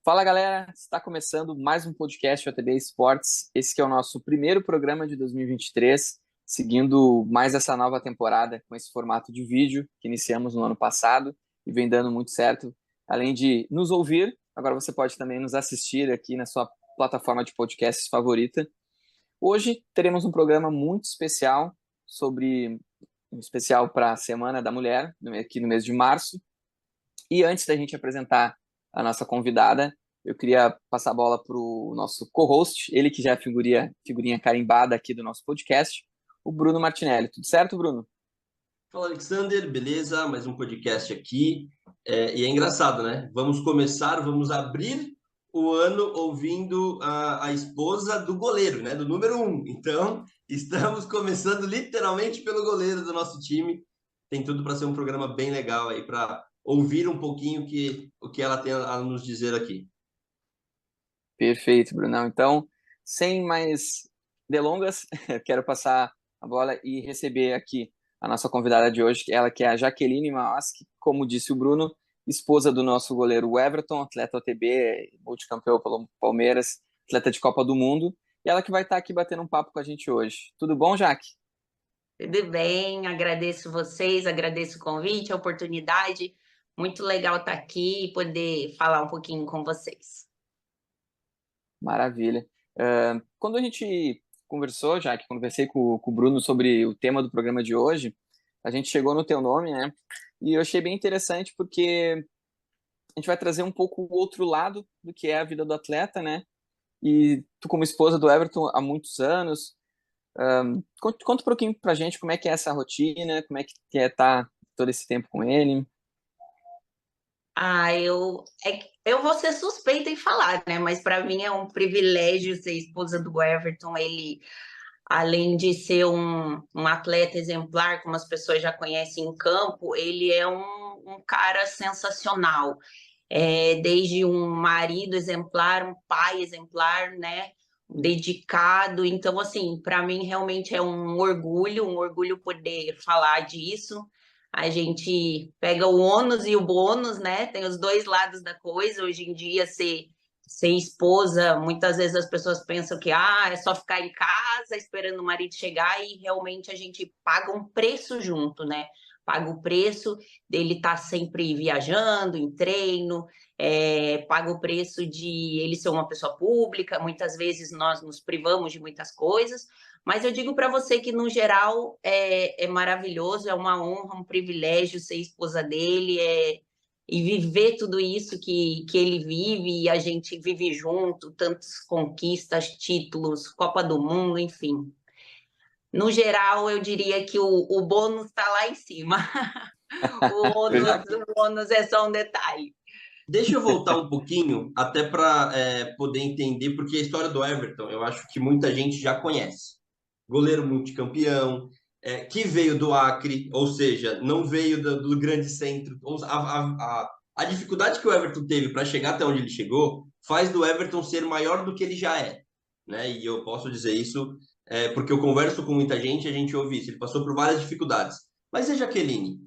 Fala galera, está começando mais um podcast OTB Esportes. Esse que é o nosso primeiro programa de 2023, seguindo mais essa nova temporada com esse formato de vídeo que iniciamos no ano passado e vem dando muito certo. Além de nos ouvir, agora você pode também nos assistir aqui na sua plataforma de podcasts favorita. Hoje teremos um programa muito especial um especial para a Semana da Mulher, aqui no mês de março. E antes da gente apresentar a nossa convidada, eu queria passar a bola para o nosso co-host, ele que já é figurinha carimbada aqui do nosso podcast, o Bruno Martinelli. Tudo certo, Bruno? Fala, Alexander, beleza? Mais um podcast aqui. E é engraçado, né? Vamos abrir o ano ouvindo a esposa do goleiro, né? Do número um. Então, estamos começando literalmente pelo goleiro do nosso time. Tem tudo para ser um programa bem legal aí, para ouvir um pouquinho o que ela tem a nos dizer aqui. Perfeito, Brunão. Então, sem mais delongas, eu quero passar a bola e receber aqui a nossa convidada de hoje, ela que é a Jaqueline Maoski, como disse o Bruno, esposa do nosso goleiro Everton, atleta OTB, multicampeão pelo Palmeiras, atleta de Copa do Mundo, e ela que vai estar aqui batendo um papo com a gente hoje. Tudo bom, Jaque? Tudo bem, agradeço vocês, agradeço o convite, a oportunidade. Muito legal estar aqui e poder falar um pouquinho com vocês. Maravilha. Quando a gente conversou, já que conversei com o Bruno sobre o tema do programa de hoje, a gente chegou no teu nome, né? E eu achei bem interessante porque a gente vai trazer um pouco o outro lado do que é a vida do atleta, né? E tu, como esposa do Everton há muitos anos, conta um pouquinho pra gente como é que é essa rotina, como é que é estar todo esse tempo com ele. Eu vou ser suspeita em falar, né? Mas para mim é um privilégio ser esposa do Everton. Ele, além de ser um atleta exemplar, como as pessoas já conhecem em campo, ele é um cara sensacional. Desde um marido exemplar, um pai exemplar, né? Dedicado. Então, assim, para mim realmente é um orgulho poder falar disso. A gente pega o ônus e o bônus, né? Tem os dois lados da coisa. Hoje em dia, ser esposa, muitas vezes as pessoas pensam que é só ficar em casa esperando o marido chegar e realmente a gente paga um preço junto, né? Paga o preço dele estar sempre viajando, em treino, paga o preço de ele ser uma pessoa pública. Muitas vezes nós nos privamos de muitas coisas, mas eu digo para você que, no geral, é maravilhoso, é uma honra, um privilégio ser esposa dele, e viver tudo isso que ele vive e a gente vive junto, tantas conquistas, títulos, Copa do Mundo, enfim. No geral, eu diria que o bônus está lá em cima. O ônus é só um detalhe. Deixa eu voltar um pouquinho, até para poder entender, porque a história do Everton eu acho que muita gente já conhece. Goleiro multicampeão, que veio do Acre, ou seja, não veio do grande centro. A dificuldade que o Everton teve para chegar até onde ele chegou faz do Everton ser maior do que ele já é. Né? E eu posso dizer isso porque eu converso com muita gente e a gente ouve isso. Ele passou por várias dificuldades. Mas e Jaqueline?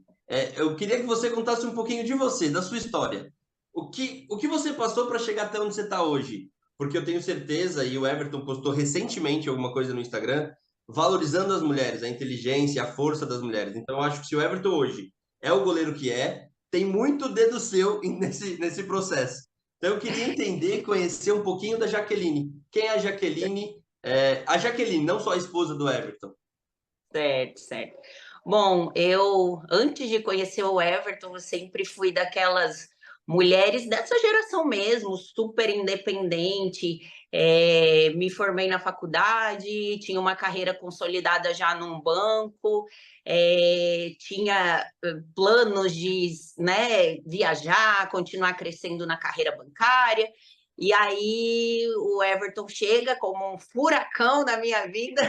Eu queria que você contasse um pouquinho de você, da sua história. O que você passou para chegar até onde você está hoje? Porque eu tenho certeza, e o Everton postou recentemente alguma coisa no Instagram, valorizando as mulheres, a inteligência, a força das mulheres. Então, eu acho que se o Everton hoje é o goleiro que é, tem muito dedo seu nesse processo. Então, eu queria entender e conhecer um pouquinho da Jaqueline. Quem é a Jaqueline? A Jaqueline, não só a esposa do Everton. Certo, certo. Bom, antes de conhecer o Everton, eu sempre fui daquelas mulheres dessa geração mesmo, super independente. Me formei na faculdade, tinha uma carreira consolidada já num banco, tinha planos de, né, viajar, continuar crescendo na carreira bancária. E aí o Everton chega como um furacão na minha vida,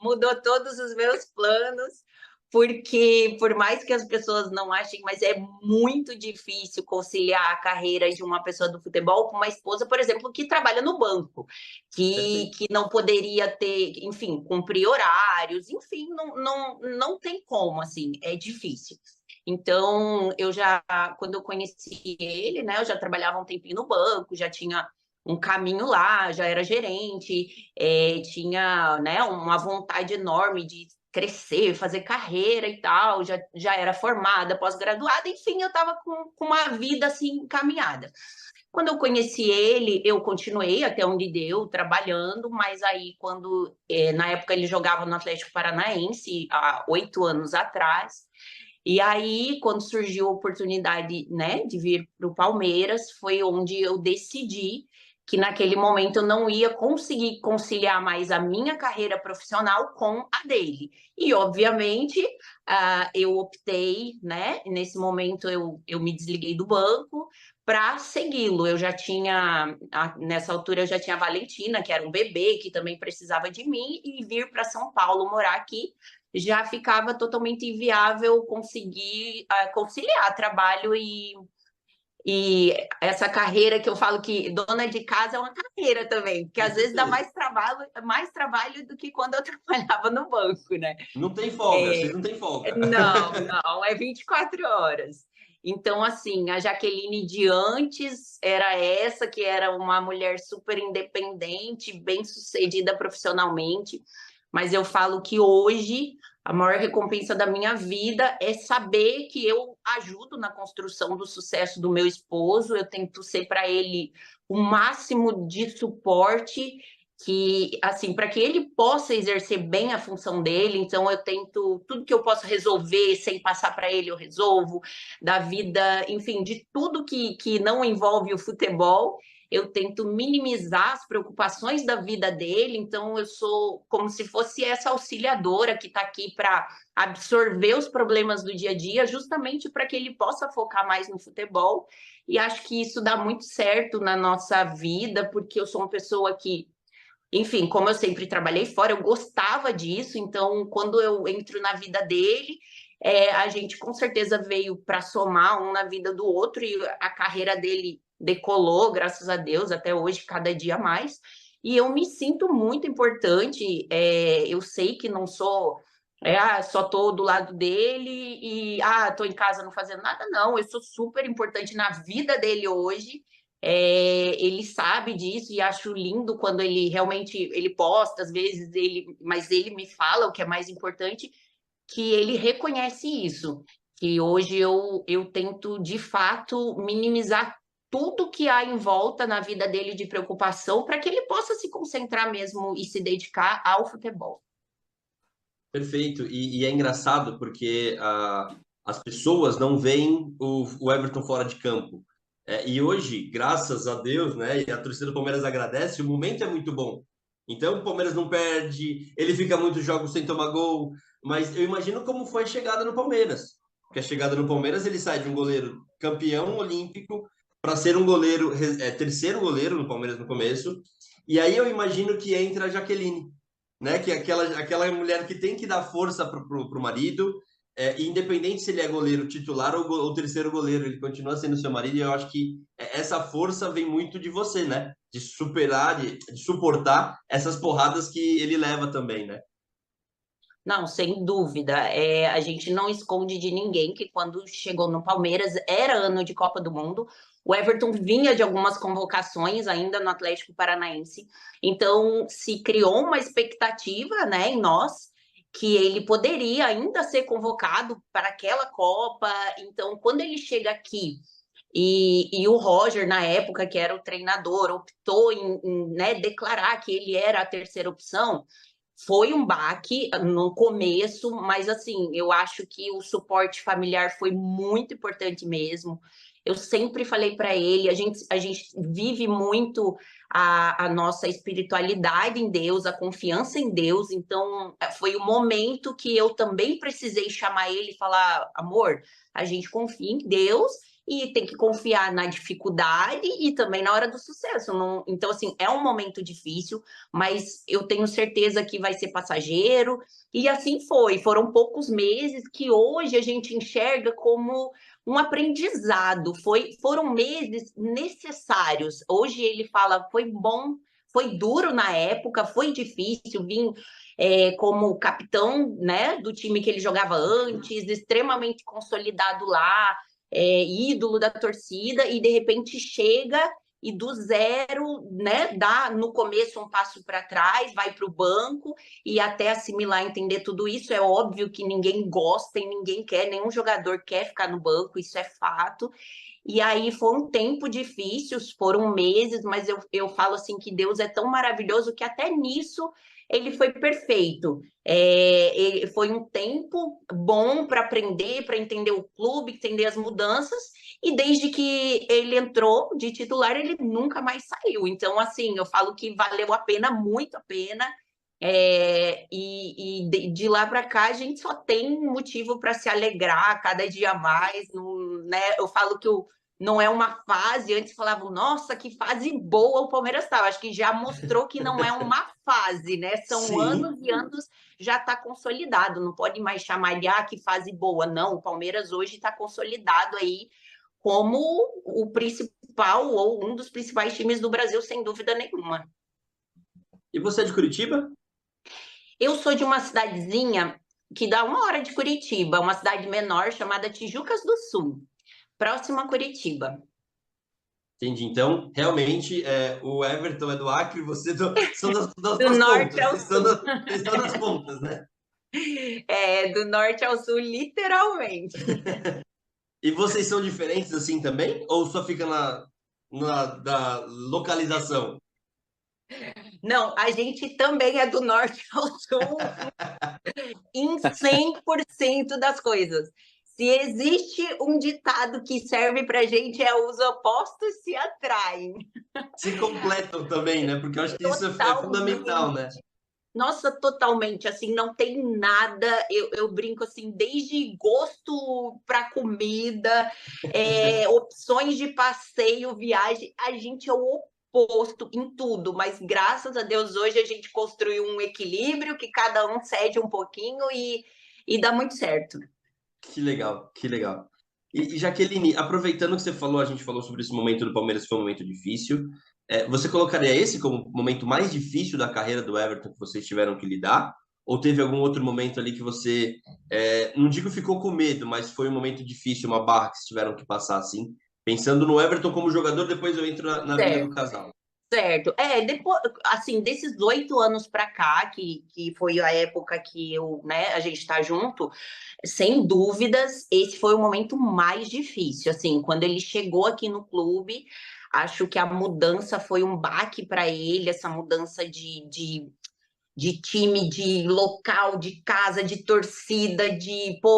mudou todos os meus planos, porque por mais que as pessoas não achem, mas é muito difícil conciliar a carreira de uma pessoa do futebol com uma esposa, por exemplo, que trabalha no banco, que não poderia ter, enfim, cumprir horários, enfim, não tem como, assim, é difícil. Então, quando eu conheci ele, né, eu já trabalhava um tempinho no banco, já tinha um caminho lá, já era gerente, tinha, né, uma vontade enorme de crescer, fazer carreira e tal, já era formada, pós-graduada, enfim, eu estava com uma vida assim encaminhada. Quando eu conheci ele, eu continuei até onde deu, trabalhando, mas aí na época ele jogava no Atlético Paranaense, há 8 anos atrás, e aí quando surgiu a oportunidade, né, de vir para o Palmeiras, foi onde eu decidi que naquele momento eu não ia conseguir conciliar mais a minha carreira profissional com a dele. E, obviamente, eu optei, né? Nesse momento eu me desliguei do banco para segui-lo. Nessa altura eu já tinha a Valentina, que era um bebê, que também precisava de mim, e vir para São Paulo morar aqui já ficava totalmente inviável conseguir conciliar trabalho e essa carreira que eu falo que dona de casa é uma carreira também, porque às vezes dá mais trabalho do que quando eu trabalhava no banco, né? Não tem folga, vocês não têm folga. Não, é 24 horas. Então, assim, a Jaqueline de antes era essa, que era uma mulher super independente, bem-sucedida profissionalmente, mas eu falo que hoje a maior recompensa da minha vida é saber que eu ajudo na construção do sucesso do meu esposo, eu tento ser para ele o máximo de suporte que, assim, para que ele possa exercer bem a função dele, então eu tento, tudo que eu posso resolver sem passar para ele, eu resolvo, da vida, enfim, de tudo que não envolve o futebol, eu tento minimizar as preocupações da vida dele, então eu sou como se fosse essa auxiliadora que está aqui para absorver os problemas do dia a dia, justamente para que ele possa focar mais no futebol, e acho que isso dá muito certo na nossa vida, porque eu sou uma pessoa que, enfim, como eu sempre trabalhei fora, eu gostava disso, então quando eu entro na vida dele, a gente com certeza veio para somar um na vida do outro e a carreira dele decolou, graças a Deus, até hoje, cada dia mais. E eu me sinto muito importante, eu sei que não sou, só estou do lado dele e estou em casa não fazendo nada, não, eu sou super importante na vida dele hoje, ele sabe disso e acho lindo quando ele realmente ele posta, às vezes mas ele me fala o que é mais importante, que ele reconhece isso, que hoje eu tento de fato minimizar tudo que há em volta na vida dele de preocupação para que ele possa se concentrar mesmo e se dedicar ao futebol. Perfeito. E é engraçado porque as pessoas não veem o Everton fora de campo. E hoje, graças a Deus, né, e a torcida do Palmeiras agradece, o momento é muito bom. Então, o Palmeiras não perde, ele fica muitos jogos sem tomar gol, mas eu imagino como foi a chegada no Palmeiras. Porque a chegada no Palmeiras, ele sai de um goleiro campeão olímpico para ser um goleiro, terceiro goleiro no Palmeiras no começo. E aí eu imagino que entra a Jaqueline, né? Que é aquela mulher que tem que dar força pro marido, independente se ele é goleiro titular ou terceiro goleiro, ele continua sendo seu marido, e eu acho que essa força vem muito de você, né? De superar, de suportar essas porradas que ele leva também, né? Não, sem dúvida. A gente não esconde de ninguém que quando chegou no Palmeiras era ano de Copa do Mundo. O Everton vinha de algumas convocações ainda no Atlético Paranaense. Então, se criou uma expectativa, né, em nós que ele poderia ainda ser convocado para aquela Copa. Então, quando ele chega aqui e o Roger, na época, que era o treinador, optou em né, declarar que ele era a terceira opção, foi um baque no começo, mas assim, eu acho que o suporte familiar foi muito importante mesmo. Eu sempre falei para ele, a gente vive muito a nossa espiritualidade em Deus, a confiança em Deus, então foi o momento que eu também precisei chamar ele e falar, amor, a gente confia em Deus e tem que confiar na dificuldade e também na hora do sucesso. Não, então, assim, é um momento difícil, mas eu tenho certeza que vai ser passageiro. E assim foi. Foram poucos meses que hoje a gente enxerga como um aprendizado. Foram meses necessários. Hoje ele fala, foi bom, foi duro na época, foi difícil, vim como capitão, né, do time que ele jogava antes, extremamente consolidado lá, ídolo da torcida, e de repente chega e do zero, né, dá no começo um passo para trás, vai para o banco e até assimilar, entender tudo isso. É óbvio que ninguém gosta e ninguém quer, nenhum jogador quer ficar no banco, isso é fato. E aí foi um tempo difícil, foram meses, mas eu falo assim que Deus é tão maravilhoso que até nisso ele foi perfeito. Foi um tempo bom para aprender, para entender o clube, entender as mudanças, e desde que ele entrou de titular, ele nunca mais saiu. Então, assim, eu falo que valeu a pena, muito a pena. De lá para cá, a gente só tem motivo para se alegrar cada dia mais. Né? Eu falo que não é uma fase. Antes falavam, nossa, que fase boa o Palmeiras estava. Acho que já mostrou que não é uma fase, né? São Sim. anos e anos, já está consolidado. Não pode mais chamar de que fase boa. Não, o Palmeiras hoje está consolidado aí como o principal ou um dos principais times do Brasil, sem dúvida nenhuma. E você é de Curitiba? Eu sou de uma cidadezinha que dá 1 hora de Curitiba, uma cidade menor chamada Tijucas do Sul, próxima a Curitiba. Entendi. Então, realmente, o Everton é do Acre e você são das do norte pontas. ao sul. Vocês estão nas pontas, né? Do norte ao sul, literalmente. E vocês são diferentes assim também? Ou só fica da localização? Não, a gente também é do norte ao sul em 100% das coisas. Se existe um ditado que serve pra gente, os opostos se atraem. Se completam também, né? Porque eu acho que isso é fundamental, né? Nossa, totalmente, assim, não tem nada, eu brinco assim, desde gosto para comida, opções de passeio, viagem, a gente é o oposto em tudo, mas graças a Deus hoje a gente construiu um equilíbrio que cada um cede um pouquinho e dá muito certo. Que legal, que legal. E Jaqueline, aproveitando que você falou, a gente falou sobre esse momento do Palmeiras, que foi um momento difícil. Você colocaria esse como o momento mais difícil da carreira do Everton que vocês tiveram que lidar? Ou teve algum outro momento ali que você, não digo ficou com medo, mas foi um momento difícil, uma barra que vocês tiveram que passar assim? Pensando no Everton como jogador, depois eu entro na vida do casal. Certo. Depois, assim, desses 8 anos para cá, que foi a época que a gente está junto, sem dúvidas, esse foi o momento mais difícil. Assim, quando ele chegou aqui no clube, acho que a mudança foi um baque para ele, essa mudança de time, de local, de casa, de torcida,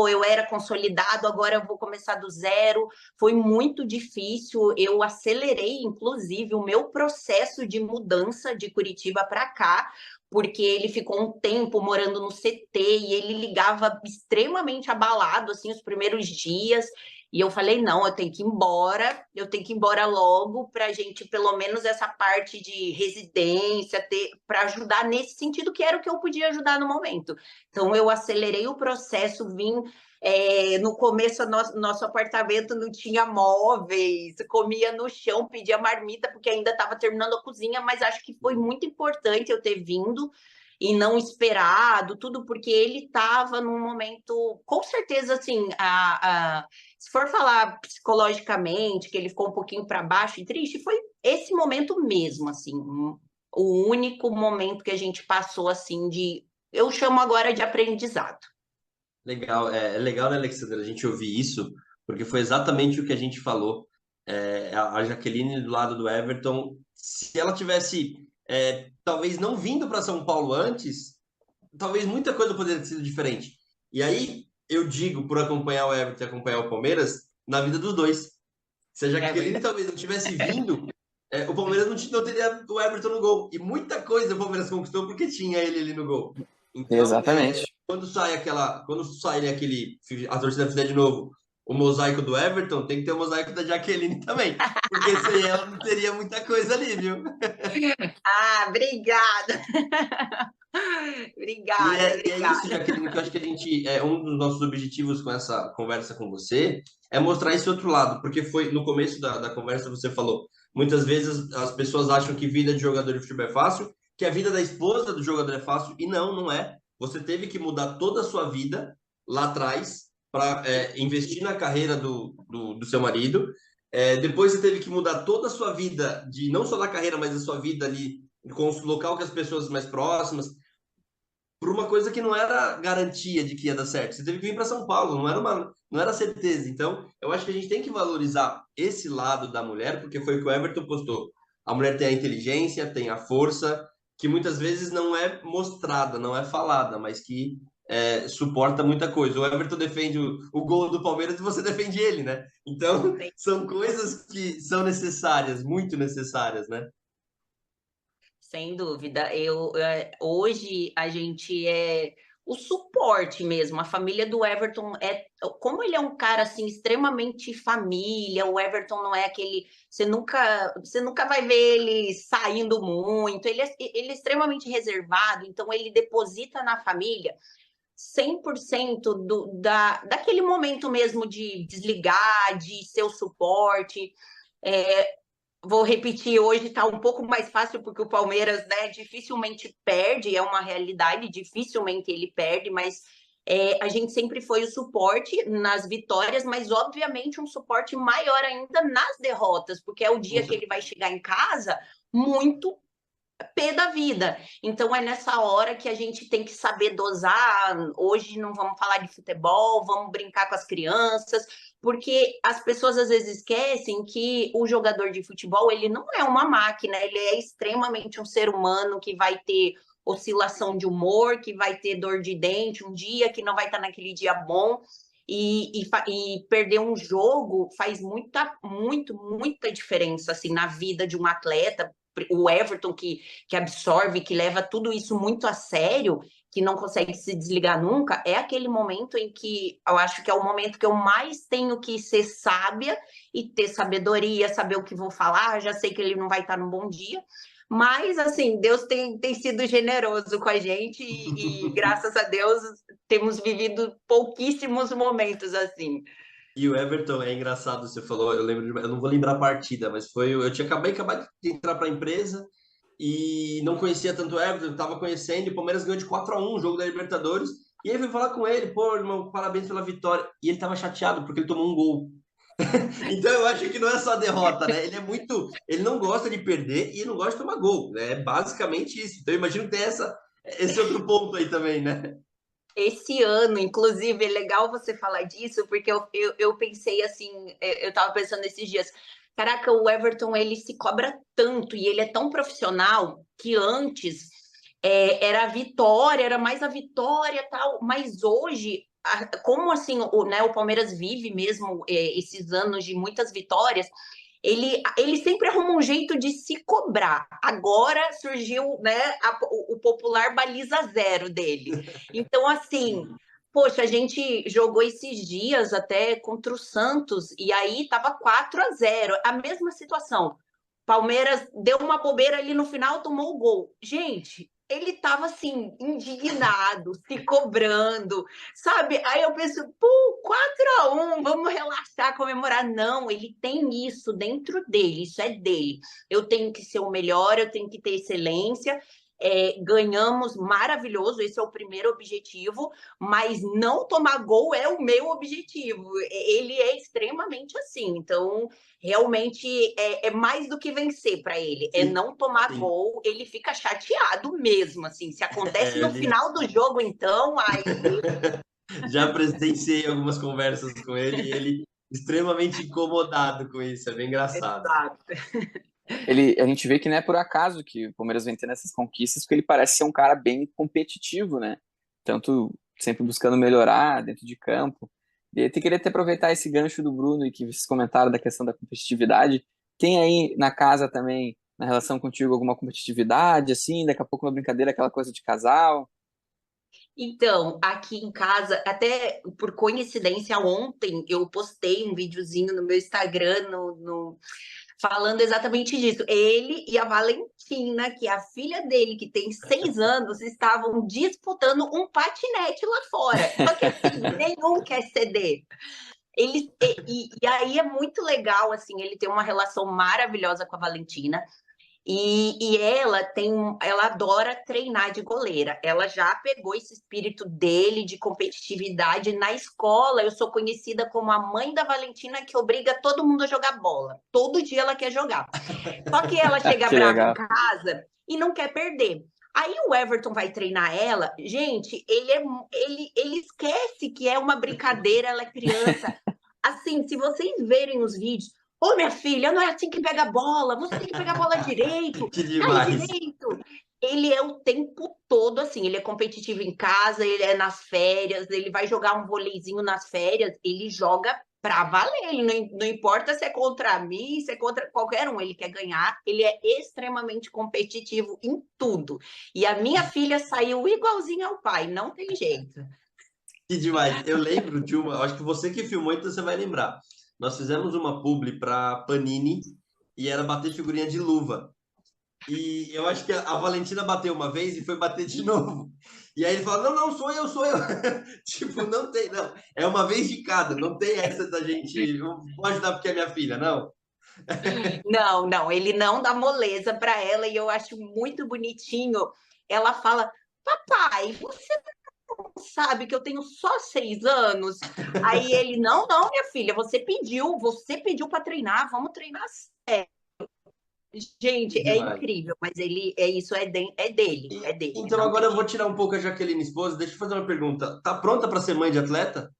eu era consolidado, agora eu vou começar do zero. Foi muito difícil, eu acelerei, inclusive, o meu processo de mudança de Curitiba para cá, porque ele ficou um tempo morando no CT e ele ligava extremamente abalado, assim, os primeiros dias. E eu falei, não, eu tenho que ir embora logo para a gente, pelo menos essa parte de residência, para ajudar nesse sentido, que era o que eu podia ajudar no momento. Então, eu acelerei o processo, vim. No começo, nosso apartamento não tinha móveis, comia no chão, pedia marmita, porque ainda estava terminando a cozinha, mas acho que foi muito importante eu ter vindo e não esperado, tudo porque ele estava num momento, com certeza, assim, se for falar psicologicamente, que ele ficou um pouquinho para baixo e triste, foi esse momento mesmo, assim, o único momento que a gente passou, assim, eu chamo agora de aprendizado. Legal, é legal, né, Alexandre, a gente ouvir isso, porque foi exatamente o que a gente falou. A Jaqueline do lado do Everton, se ela tivesse talvez não vindo para São Paulo antes, talvez muita coisa poderia ter sido diferente. E aí, eu digo, por acompanhar o Everton e acompanhar o Palmeiras, na vida dos dois. Se a Jaqueline talvez não tivesse vindo, o Palmeiras não teria o Everton no gol. E muita coisa o Palmeiras conquistou porque tinha ele ali no gol. Então, exatamente. Quando sai a torcida fizer de novo o mosaico do Everton, tem que ter o mosaico da Jaqueline também. Porque sem ela não teria muita coisa ali, viu? Obrigada! Obrigada. E é isso, Jaqueline, que eu acho que um dos nossos objetivos com essa conversa com você é mostrar esse outro lado, porque foi no começo da conversa você falou, muitas vezes as pessoas acham que vida de jogador de futebol é fácil, que a vida da esposa do jogador é fácil, e não é. Você teve que mudar toda a sua vida lá atrás para investir na carreira do seu marido. Depois você teve que mudar toda a sua vida, de não só na carreira, mas a sua vida ali com o local com as pessoas mais próximas, por uma coisa que não era garantia de que ia dar certo. Você teve que vir para São Paulo, não era certeza. Então, eu acho que a gente tem que valorizar esse lado da mulher, porque foi o que o Everton postou. A mulher tem a inteligência, tem a força, que muitas vezes não é mostrada, não é falada, mas que suporta muita coisa. O Everton defende o gol do Palmeiras e você defende ele, né? Então, são coisas que são necessárias, muito necessárias, né? Sem dúvida. Hoje a gente é o suporte mesmo. A família do Everton como ele é um cara assim extremamente família. O Everton não é aquele, você nunca vai ver ele saindo muito. Ele é extremamente reservado, então ele deposita na família 100% daquele momento mesmo de desligar, de ser o suporte. É, Vou repetir, hoje está um pouco mais fácil porque o Palmeiras, né, dificilmente perde, é uma realidade, dificilmente ele perde, mas a gente sempre foi o suporte nas vitórias, mas obviamente um suporte maior ainda nas derrotas, porque é o dia que ele vai chegar em casa muito pé da vida. Então é nessa hora que a gente tem que saber dosar. Hoje não vamos falar de futebol, vamos brincar com as crianças, porque as pessoas às vezes esquecem que o jogador de futebol, ele não é uma máquina, ele é extremamente um ser humano que vai ter oscilação de humor, que vai ter dor de dente um dia, que não vai estar naquele dia bom. E perder um jogo faz muita diferença assim na vida de um atleta. O Everton que absorve, que leva tudo isso muito a sério, que não consegue se desligar nunca, é aquele momento em que eu acho que é o momento que eu mais tenho que ser sábia e ter sabedoria, saber o que vou falar. Já sei que ele não vai estar num bom dia, mas assim, Deus tem sido generoso com a gente e graças a Deus temos vivido pouquíssimos momentos assim. E o Everton é engraçado, você falou, eu não vou lembrar a partida, mas eu tinha acabado de entrar para a empresa e não conhecia tanto o Everton, estava conhecendo, e o Palmeiras ganhou de 4-1 o jogo da Libertadores, e aí fui falar com ele, pô, irmão, parabéns pela vitória, e ele estava chateado porque ele tomou um gol. Então eu acho que não é só derrota, né? Ele não gosta de perder e não gosta de tomar gol, né? É basicamente isso. Então eu imagino que tem esse outro ponto aí também, né? Esse ano, inclusive, é legal você falar disso, porque eu pensei assim, eu estava pensando esses dias, caraca, o Everton, ele se cobra tanto e ele é tão profissional que antes era a vitória, era mais a vitória e tal, mas hoje, como assim, o Palmeiras vive mesmo esses anos de muitas vitórias, ele sempre arruma um jeito de se cobrar. Agora surgiu, né, o popular baliza zero dele. Então, assim, poxa, a gente jogou esses dias até contra o Santos e aí tava 4-0, a mesma situação. Palmeiras deu uma bobeira ali no final, tomou o gol. Gente, ele tava assim, indignado, se cobrando, sabe? Aí eu penso, pô, 4-1, vamos relaxar, comemorar. Não, ele tem isso dentro dele, isso é dele. Eu tenho que ser o melhor, eu tenho que ter excelência. Ganhamos, maravilhoso, esse é o primeiro objetivo, mas não tomar gol é o meu objetivo. Ele é extremamente assim, então realmente é mais do que vencer para ele, é Sim, não tomar sim. gol, ele fica chateado mesmo, assim, se acontece no Ele final do jogo, então, aí... já presenciei algumas conversas com ele e ele extremamente incomodado com isso, é bem engraçado. Exato. A gente vê que não é por acaso que o Palmeiras vem tendo essas conquistas, porque ele parece ser um cara bem competitivo, né? Tanto sempre buscando melhorar dentro de campo. E eu queria até aproveitar esse gancho do Bruno e que vocês comentaram da questão da competitividade. Tem aí na casa também, na relação contigo, alguma competitividade, assim, daqui a pouco uma brincadeira, aquela coisa de casal? Então, aqui em casa, até por coincidência, ontem eu postei um videozinho no meu Instagram, falando exatamente disso. Ele e a Valentina, que é a filha dele, que tem 6 anos, estavam disputando um patinete lá fora. Só que assim, nenhum quer ceder. E aí é muito legal, assim, ele tem uma relação maravilhosa com a Valentina. E ela adora treinar de goleira. Ela já pegou esse espírito dele de competitividade na escola. Eu sou conhecida como a mãe da Valentina que obriga todo mundo a jogar bola. Todo dia ela quer jogar. Só que ela chega Que brava em legal. casa e não quer perder. Aí o Everton vai treinar ela, gente, ele esquece que é uma brincadeira, ela é criança. Assim, se vocês verem os vídeos, ô minha filha, não é assim que pega a bola, você tem que pegar a bola direito, Que cai demais. direito. Ele é o tempo todo assim, ele é competitivo em casa, ele é nas férias, ele vai jogar um voleizinho nas férias, ele joga pra valer, ele não importa se é contra mim, se é contra qualquer um, ele quer ganhar, ele é extremamente competitivo em tudo. E a minha filha saiu igualzinha ao pai, não tem jeito. Que demais. Eu lembro de uma, acho que você que filmou, então você vai lembrar. Nós fizemos uma publi para Panini e era bater figurinha de luva. E eu acho que a Valentina bateu uma vez e foi bater de novo. E aí ele falou: não, não, sou eu, sou eu. Tipo, não tem, não. É uma vez de cada, não tem essa da gente. Vou ajudar porque é minha filha, não. Não, não, ele não dá moleza para ela e eu acho muito bonitinho. Ela fala: papai, você não sabe que eu tenho só 6 anos? Aí ele: não, não, minha filha, você pediu para treinar, vamos treinar sério. Gente, Que é demais. incrível, mas ele é isso, é dele, Então não agora tem eu vou jeito. tirar um pouco a Jaqueline, esposa. Deixa eu fazer uma pergunta. Tá pronta para ser mãe de atleta?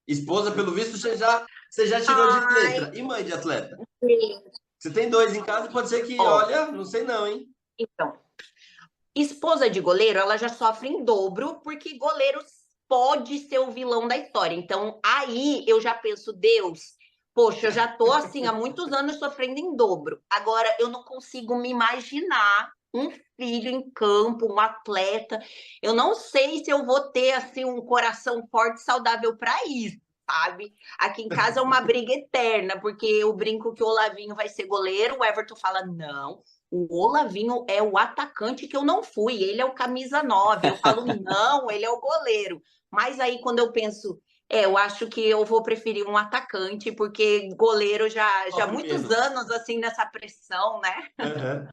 Esposa, pelo visto, você já tirou de Ai, letra. E mãe de atleta? gente. Você tem dois em casa, pode ser que, Ó, olha, não sei não, hein? então, esposa de goleiro, ela já sofre em dobro, porque goleiro pode ser o vilão da história. Então, aí eu já penso, Deus, poxa, eu já tô assim há muitos anos sofrendo em dobro. Agora, eu não consigo me imaginar um filho em campo, um atleta. Eu não sei se eu vou ter assim um coração forte e saudável para isso. Sabe? Aqui em casa é uma briga eterna, porque eu brinco que o Olavinho vai ser goleiro, o Everton fala: não, o Olavinho é o atacante que eu não fui, ele é o camisa 9. Eu falo, não, ele é o goleiro. Mas aí, quando eu penso, eu acho que eu vou preferir um atacante, porque goleiro já há Sofre muitos menos. anos, assim, nessa pressão, né? Aham.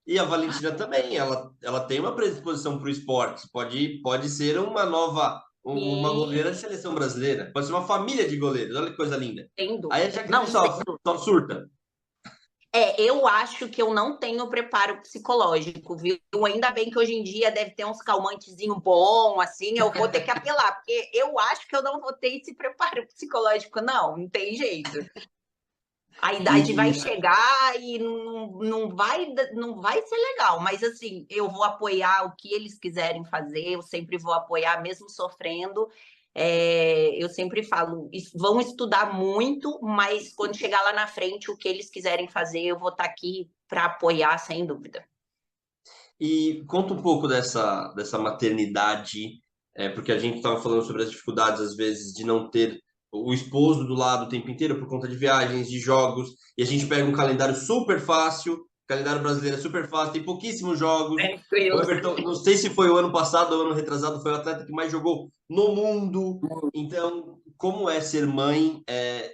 E a Valentina também, ela tem uma predisposição para o esporte. Pode ser uma goleira de Sim, seleção brasileira. Pode ser uma família de goleiros. Olha que coisa linda. sem Aí a dúvida. Jaqueline Não, sem só surta. eu acho que eu não tenho preparo psicológico, viu? Ainda bem que hoje em dia deve ter uns calmantezinho bom, assim, eu vou ter que apelar, porque eu acho que eu não vou ter esse preparo psicológico, não tem jeito. A idade vai E, chegar e não vai ser legal, mas assim, eu vou apoiar o que eles quiserem fazer, eu sempre vou apoiar, mesmo sofrendo. Eu sempre falo, vão estudar muito, mas quando chegar lá na frente, o que eles quiserem fazer, eu vou estar aqui para apoiar, sem dúvida. e conta um pouco dessa maternidade, porque a gente estava falando sobre as dificuldades, às vezes, de não ter o esposo do lado o tempo inteiro por conta de viagens, de jogos, e a gente pega um calendário super fácil, o calendário brasileiro é super fácil, tem pouquíssimos jogos. O Tranquilo. Everton, não sei se foi o ano passado ou o ano retrasado, foi o atleta que mais jogou no mundo. Então, como é ser mãe,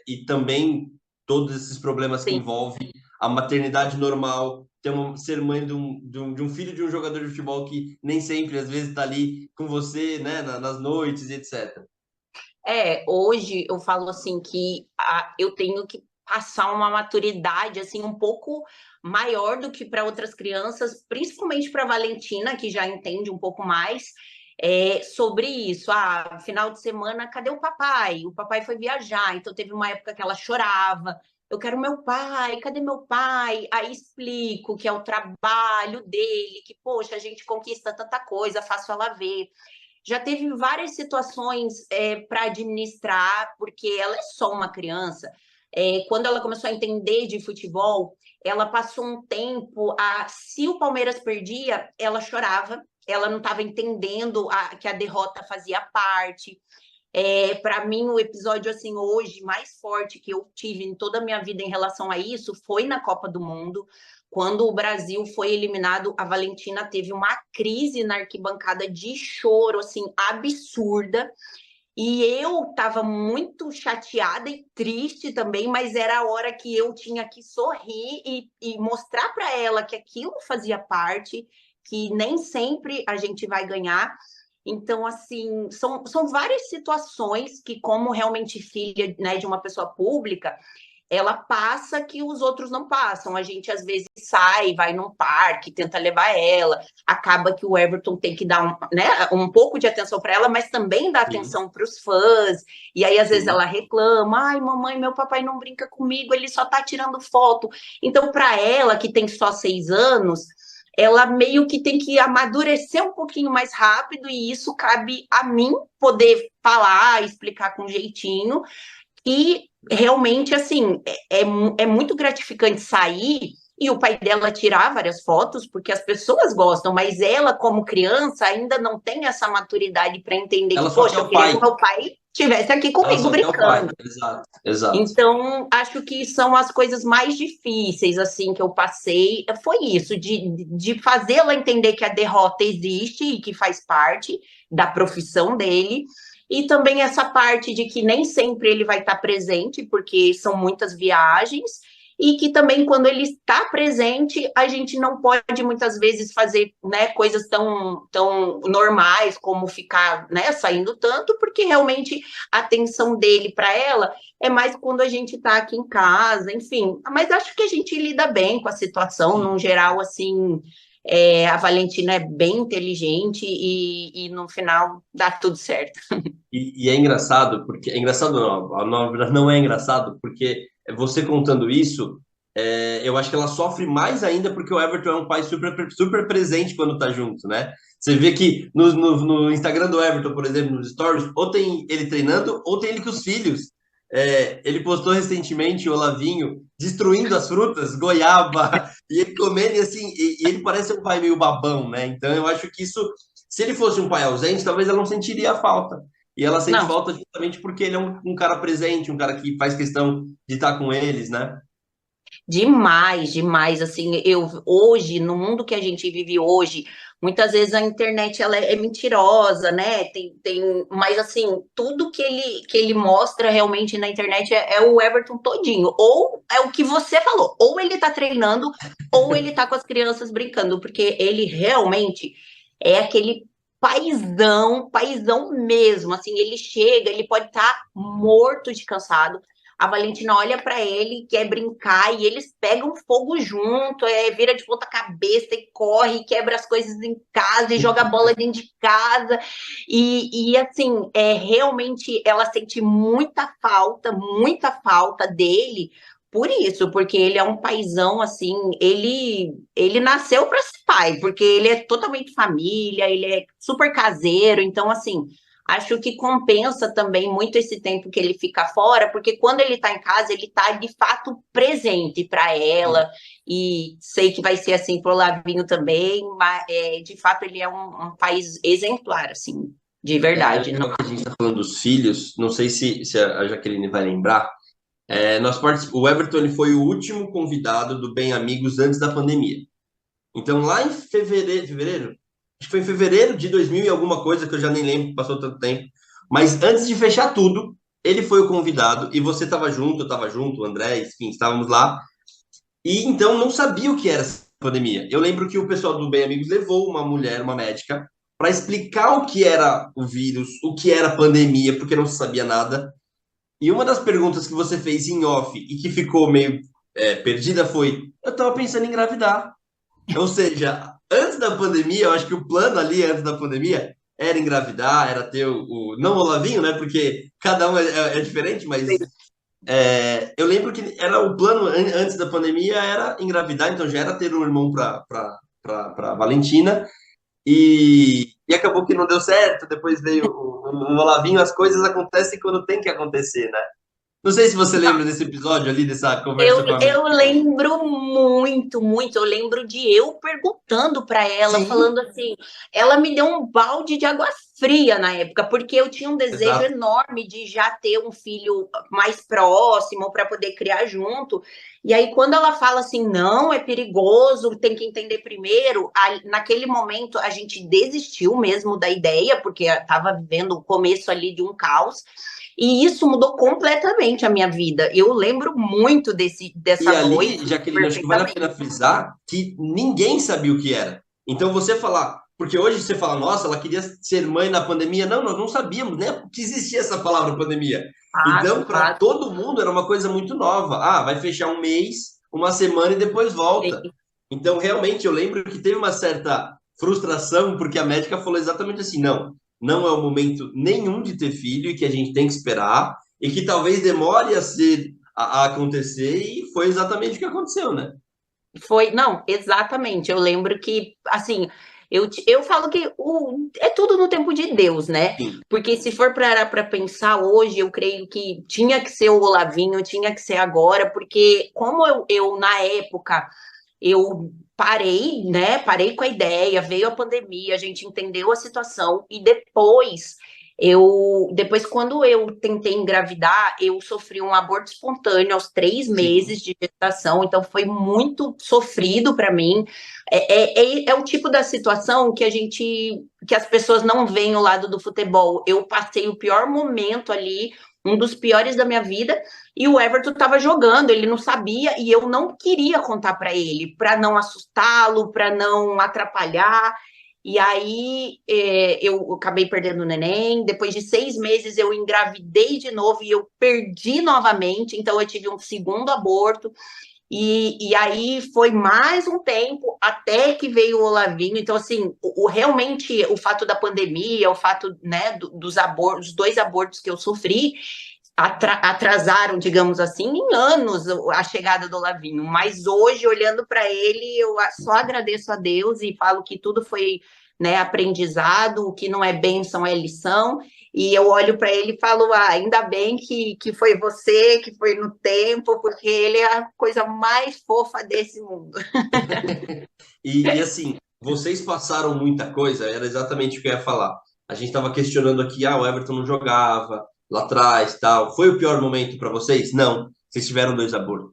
e também todos esses problemas que Sim. envolve a maternidade normal, ser mãe de um filho de um jogador de futebol que nem sempre, às vezes, está ali com você, né, nas noites e etc. Hoje eu falo assim que eu tenho que passar uma maturidade assim um pouco maior do que para outras crianças, principalmente para a Valentina, que já entende um pouco mais sobre isso. Final de semana, cadê o papai? O papai foi viajar, então teve uma época que ela chorava. Eu quero meu pai, cadê meu pai? Aí explico que é o trabalho dele, que, poxa, a gente conquista tanta coisa, faço ela ver. Já teve várias situações para administrar, porque ela é só uma criança. Quando ela começou a entender de futebol, ela passou um tempo. Se o Palmeiras perdia, ela chorava, ela não estava entendendo que a derrota fazia parte. Para mim, o episódio assim hoje mais forte que eu tive em toda a minha vida em relação a isso foi na Copa do Mundo, quando o Brasil foi eliminado. A Valentina teve uma crise na arquibancada de choro assim absurda. E eu estava muito chateada e triste também, mas era a hora que eu tinha que sorrir e mostrar para ela que aquilo fazia parte, que nem sempre a gente vai ganhar. Então, assim, são várias situações que, como realmente filha, né, de uma pessoa pública, ela passa que os outros não passam. A gente, às vezes, sai, vai num parque, tenta levar ela, acaba que o Everton tem que dar um pouco de atenção para ela, mas também dá atenção para os fãs. E aí, às vezes, ela reclama: ai, mamãe, meu papai não brinca comigo, ele só tá tirando foto. Então, para ela, que tem só 6 anos, ela meio que tem que amadurecer um pouquinho mais rápido, e isso cabe a mim poder falar, explicar com jeitinho. E realmente, assim, é muito gratificante sair e o pai dela tirar várias fotos, porque as pessoas gostam, mas ela, como criança, ainda não tem essa maturidade para entender Ela que, só poxa, quer eu o queria que pai. o meu pai estivesse aqui Ela comigo só quer o pai. brincando. Exato, exato. Então, acho que são as coisas mais difíceis, assim, que eu passei. Foi isso, de fazê-la entender que a derrota existe e que faz parte da profissão dele. E também essa parte de que nem sempre ele vai estar presente, porque são muitas viagens. E que também, quando ele está presente, a gente não pode muitas vezes fazer, né, coisas tão normais como ficar, né, saindo tanto, porque realmente a atenção dele para ela é mais quando a gente está aqui em casa, enfim. Mas acho que a gente lida bem com a situação, Sim. num geral, assim. A Valentina é bem inteligente e no final dá tudo certo. E é engraçado, porque... É engraçado não, na verdade não é engraçado, porque você contando isso, eu acho que ela sofre mais ainda porque o Everton é um pai super presente quando tá junto, né? Você vê que no Instagram do Everton, por exemplo, nos stories, ou tem ele treinando, ou tem ele com os filhos. Ele postou recentemente o Olavinho destruindo as frutas, goiaba, e ele comendo, e assim, e ele parece um pai meio babão, né? Então eu acho que isso, se ele fosse um pai ausente, talvez ela não sentiria a falta. E ela sente Não, falta justamente porque ele é um cara presente, um cara que faz questão de estar com eles, né? demais, demais. Assim, eu hoje, no mundo que a gente vive hoje, muitas vezes a internet ela é mentirosa, né? Mas assim, tudo que ele mostra realmente na internet é o Everton todinho. Ou é o que você falou, ou ele tá treinando, ou ele tá com as crianças brincando, porque ele realmente é aquele paizão, paizão mesmo. Assim, ele chega, ele pode estar morto de cansado. A Valentina olha para ele, quer brincar, e eles pegam fogo junto, vira de ponta cabeça e corre, e quebra as coisas em casa e joga a bola dentro de casa. E assim, realmente ela sente muita falta dele por isso, porque ele é um paizão, assim, ele nasceu para ser pai, porque ele é totalmente família, ele é super caseiro, então assim, acho que compensa também muito esse tempo que ele fica fora, porque quando ele está em casa, ele está de fato presente para ela, e sei que vai ser assim para o Lavinho também, mas de fato ele é um país exemplar, assim, de É verdade. Não. legal que a gente está falando dos filhos, não sei se a Jaqueline vai lembrar. O Everton ele foi o último convidado do Bem Amigos antes da pandemia. Então, lá em fevereiro, acho que foi em fevereiro de 2000 e alguma coisa, que eu já nem lembro, passou tanto tempo. Mas antes de fechar tudo, ele foi o convidado e você estava junto, eu estava junto, o André, enfim, estávamos lá. E então não sabia o que era essa pandemia. Eu lembro que o pessoal do Bem Amigos levou uma mulher, uma médica, para explicar o que era o vírus, o que era a pandemia, porque não se sabia nada. E uma das perguntas que você fez em off e que ficou meio perdida foi: eu estava pensando em engravidar. Ou seja, antes da pandemia, eu acho que o plano ali antes da pandemia era engravidar, era ter não o Olavinho, né? Porque cada um é diferente, mas eu lembro que era o plano antes da pandemia era engravidar, então já era ter um irmão para Valentina. E acabou que não deu certo, depois veio o Olavinho, as coisas acontecem quando tem que acontecer, né? Não sei se você lembra desse episódio ali, dessa conversa com a Eu médica. lembro muito, muito. Eu lembro de eu perguntando para ela, Sim, falando assim, ela me deu um balde de água fria na época, porque eu tinha um desejo Exato. enorme de já ter um filho mais próximo para poder criar junto. E aí, quando ela fala assim, não, é perigoso, tem que entender primeiro, naquele momento a gente desistiu mesmo da ideia, porque estava vivendo o começo ali de um caos. E isso mudou completamente a minha vida. Eu lembro muito E dessa ali, noite Jaqueline, acho que vale a perfeitamente. pena frisar que ninguém sabia o que era. Então você falar, porque hoje você fala, nossa, ela queria ser mãe na pandemia. Não, nós não sabíamos nem que existia essa palavra pandemia. Então, Fato, para fato. todo mundo era uma coisa muito nova. Ah, vai fechar um mês, uma semana e depois volta. Então, realmente, eu lembro que teve uma certa frustração, porque a médica falou exatamente assim: não, não é o momento nenhum de ter filho e que a gente tem que esperar, e que talvez demore a acontecer, e foi exatamente o que aconteceu, né? Foi, não, exatamente. Eu lembro que, assim, eu falo que é tudo no tempo de Deus, né? Sim. Porque se for para pensar hoje, eu creio que tinha que ser o Olavinho, tinha que ser agora, porque como eu na época, eu parei, né? Parei com a ideia, veio a pandemia, a gente entendeu a situação e depois quando eu tentei engravidar, eu sofri um aborto espontâneo aos 3 meses Sim. de gestação, então foi muito sofrido para mim. É o tipo da situação que as pessoas não veem o lado do futebol. Eu passei o pior momento ali, um dos piores da minha vida, e o Everton estava jogando, ele não sabia e eu não queria contar para ele, para não assustá-lo, para não atrapalhar. E aí eu acabei perdendo o neném. Depois de 6 meses eu engravidei de novo e eu perdi novamente. Então eu tive um segundo aborto. E aí foi mais um tempo até que veio o Olavinho. Então, assim, realmente o fato da pandemia, o fato, né, dos abortos, dos 2 abortos que eu sofri, atrasaram, digamos assim, em anos a chegada do Olavinho. Mas hoje, olhando para ele, eu só agradeço a Deus e falo que tudo foi, né, aprendizado, o que não é bênção é lição. E eu olho para ele e falo, ainda bem que foi você, que foi no tempo, porque ele é a coisa mais fofa desse mundo. E assim, vocês passaram muita coisa, era exatamente o que eu ia falar. A gente estava questionando aqui, o Everton não jogava lá atrás, tal. Foi o pior momento para vocês? Não, vocês tiveram 2 abortos.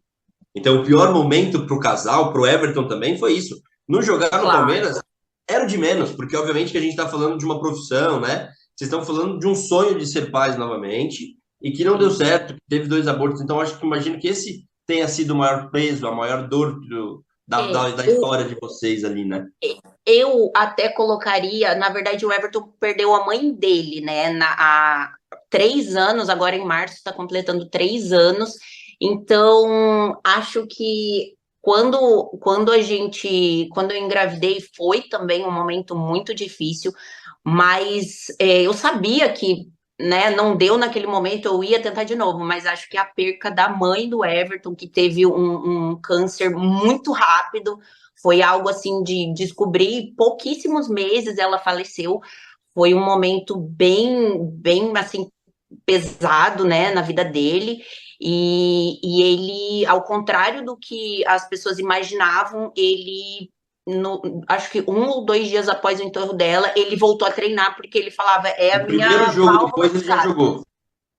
Então, o pior momento para o casal, para o Everton também, foi isso. Não jogar no Claro. Palmeiras era o de menos, porque obviamente que a gente está falando de uma profissão, né? Vocês estão falando de um sonho de ser pais novamente e que não deu Sim. certo, que teve 2 abortos. Então, acho que imagino que esse tenha sido o maior peso, a maior dor da O, história de vocês ali, né? Eu até colocaria, na verdade, o Everton perdeu a mãe dele, né? Há 3 anos, agora em março está completando 3 anos. Então, acho que quando eu engravidei, foi também um momento muito difícil, mas eu sabia que, né, não deu naquele momento, eu ia tentar de novo, mas acho que a perca da mãe do Everton, que teve um câncer muito rápido, foi algo assim de descobrir, pouquíssimos meses ela faleceu. Foi um momento bem, bem assim pesado, né, na vida dele. E ele, ao contrário do que as pessoas imaginavam, ele acho que 1 ou 2 dias após o enterro dela, ele voltou a treinar porque ele falava é O a primeiro minha jogo válvula depois de ele já escape. jogou.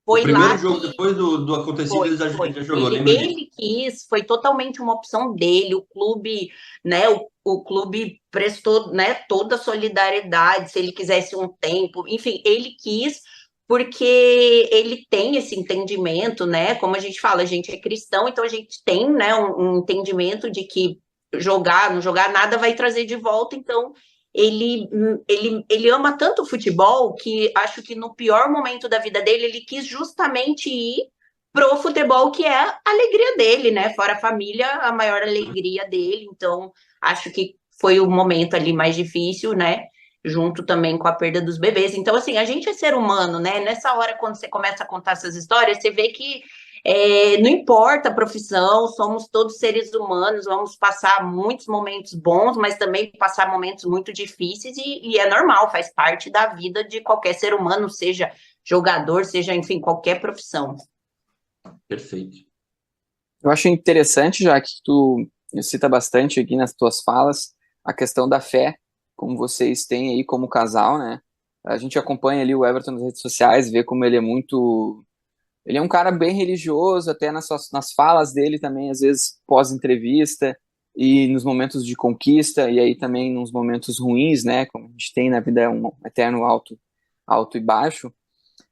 O Foi primeiro lá jogo que depois do acontecido foi, ele foi. já jogou, Ele, lembro disso. ele quis, foi totalmente uma opção dele. O clube, né? O clube prestou, né, toda a solidariedade, se ele quisesse um tempo, enfim, ele quis porque ele tem esse entendimento, né? Como a gente fala, a gente é cristão, então a gente tem, né, um entendimento de que não jogar nada vai trazer de volta, então ele ama tanto o futebol que acho que no pior momento da vida dele, ele quis justamente ir pro futebol, que é a alegria dele, né? Fora a família, a maior alegria dele. Então, acho que foi o momento ali mais difícil, né? Junto também com a perda dos bebês. Então, assim, a gente é ser humano, né? Nessa hora, quando você começa a contar essas histórias, você vê que não importa a profissão, somos todos seres humanos, vamos passar muitos momentos bons, mas também passar momentos muito difíceis, e é normal, faz parte da vida de qualquer ser humano, seja jogador, seja, enfim, qualquer profissão. Perfeito. Eu acho interessante, já que tu cita bastante aqui nas tuas falas, a questão da fé, como vocês têm aí como casal, né? A gente acompanha ali o Everton nas redes sociais, vê como ele é muito... Ele é um cara bem religioso, até nas falas dele também, às vezes pós-entrevista, e nos momentos de conquista, e aí também nos momentos ruins, né? Como a gente tem na vida, um eterno alto e baixo.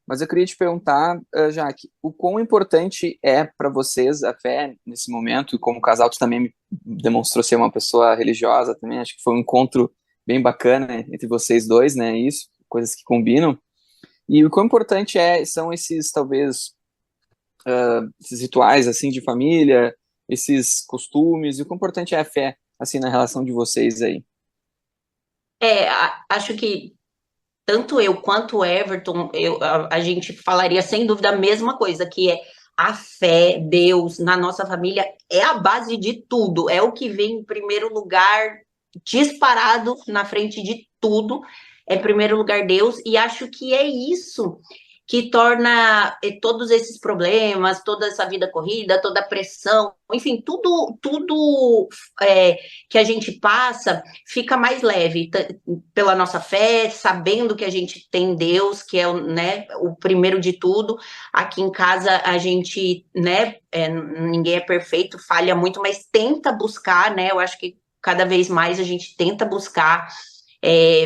Mas eu queria te perguntar, Jaque, o quão importante é para vocês a fé nesse momento, e como casal tu também me demonstrou ser uma pessoa religiosa também, acho que foi um encontro bem bacana entre vocês dois, né? Isso, coisas que combinam. E o quão importante são esses, talvez, esses rituais, assim, de família, esses costumes, e o quão importante é a fé, assim, na relação de vocês aí. Acho que tanto eu quanto o Everton, a gente falaria sem dúvida a mesma coisa, que é a fé, Deus, na nossa família é a base de tudo, é o que vem em primeiro lugar, disparado na frente de tudo, é em primeiro lugar Deus, e acho que é isso que torna todos esses problemas, toda essa vida corrida, toda a pressão, enfim, tudo que a gente passa fica mais leve pela nossa fé, sabendo que a gente tem Deus, que é né, o primeiro de tudo. Aqui em casa a gente, né, ninguém é perfeito, falha muito, mas tenta buscar, né? Eu acho que cada vez mais a gente tenta buscar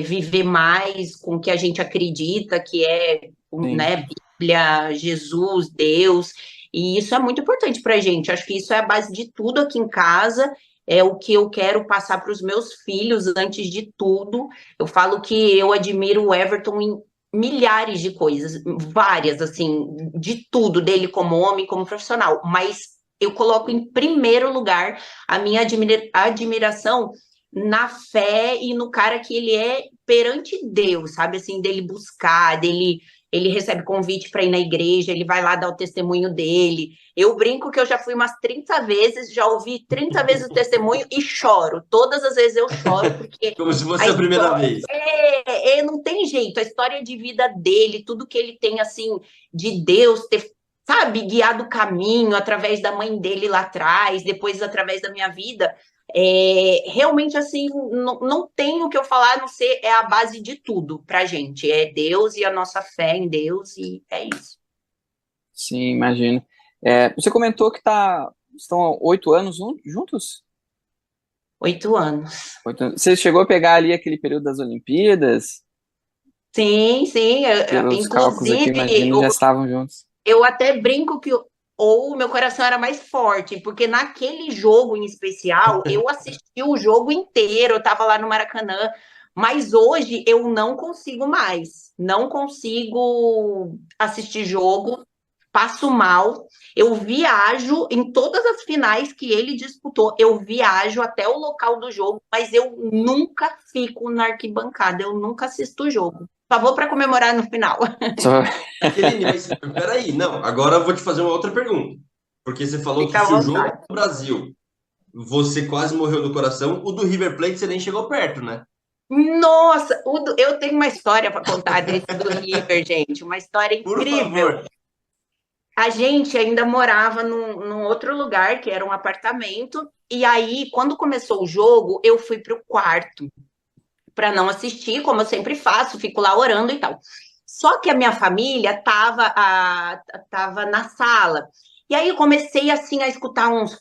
viver mais com o que a gente acredita, que é, Sim, né, Bíblia, Jesus, Deus, e isso é muito importante para a gente. Acho que isso é a base de tudo aqui em casa, é o que eu quero passar para os meus filhos antes de tudo. Eu falo que eu admiro o Everton em milhares de coisas, várias, assim, de tudo, dele como homem, como profissional, mas eu coloco em primeiro lugar a minha admiração na fé e no cara que ele é perante Deus, sabe? Assim, dele buscar, ele recebe convite para ir na igreja, ele vai lá dar o testemunho dele. Eu brinco que eu já fui umas 30 vezes, já ouvi 30 vezes o testemunho e choro. Todas as vezes eu choro, porque Como se fosse a a primeira história vez. não tem jeito, a história de vida dele, tudo que ele tem assim de Deus ter, sabe, guiado o caminho através da mãe dele lá atrás, depois através da minha vida. Realmente assim, não tem o que eu falar, a não ser a base de tudo pra gente. É Deus e a nossa fé em Deus, e é isso. sim, imagino. Você comentou que estão há 8 anos juntos? 8 anos. 8 anos. Você chegou a pegar ali aquele período das Olimpíadas? Sim, sim. Pelos cálculos aqui, Inclusive, imagino, já estavam juntos. eu até brinco que ou o meu coração era mais forte, porque naquele jogo em especial, eu assisti o jogo inteiro, eu estava lá no Maracanã, mas hoje eu não consigo mais, não consigo assistir jogo, passo mal, eu viajo em todas as finais que ele disputou, eu viajo até o local do jogo, mas eu nunca fico na arquibancada, eu nunca assisto o jogo. Só vou para comemorar no final. Só- Aline, mas peraí, não, agora eu vou te fazer uma outra pergunta. Porque você falou que Fica à se o jogo vontade. do Brasil você quase morreu do coração, o do River Plate você nem chegou perto, né? Nossa, eu tenho uma história para contar desse do River, gente, uma história Por incrível. favor. A gente ainda morava num outro lugar, que era um apartamento, e aí, quando começou o jogo, eu fui para o quarto para não assistir, como eu sempre faço, fico lá orando e tal. Só que a minha família tava na sala. E aí eu comecei assim a escutar uns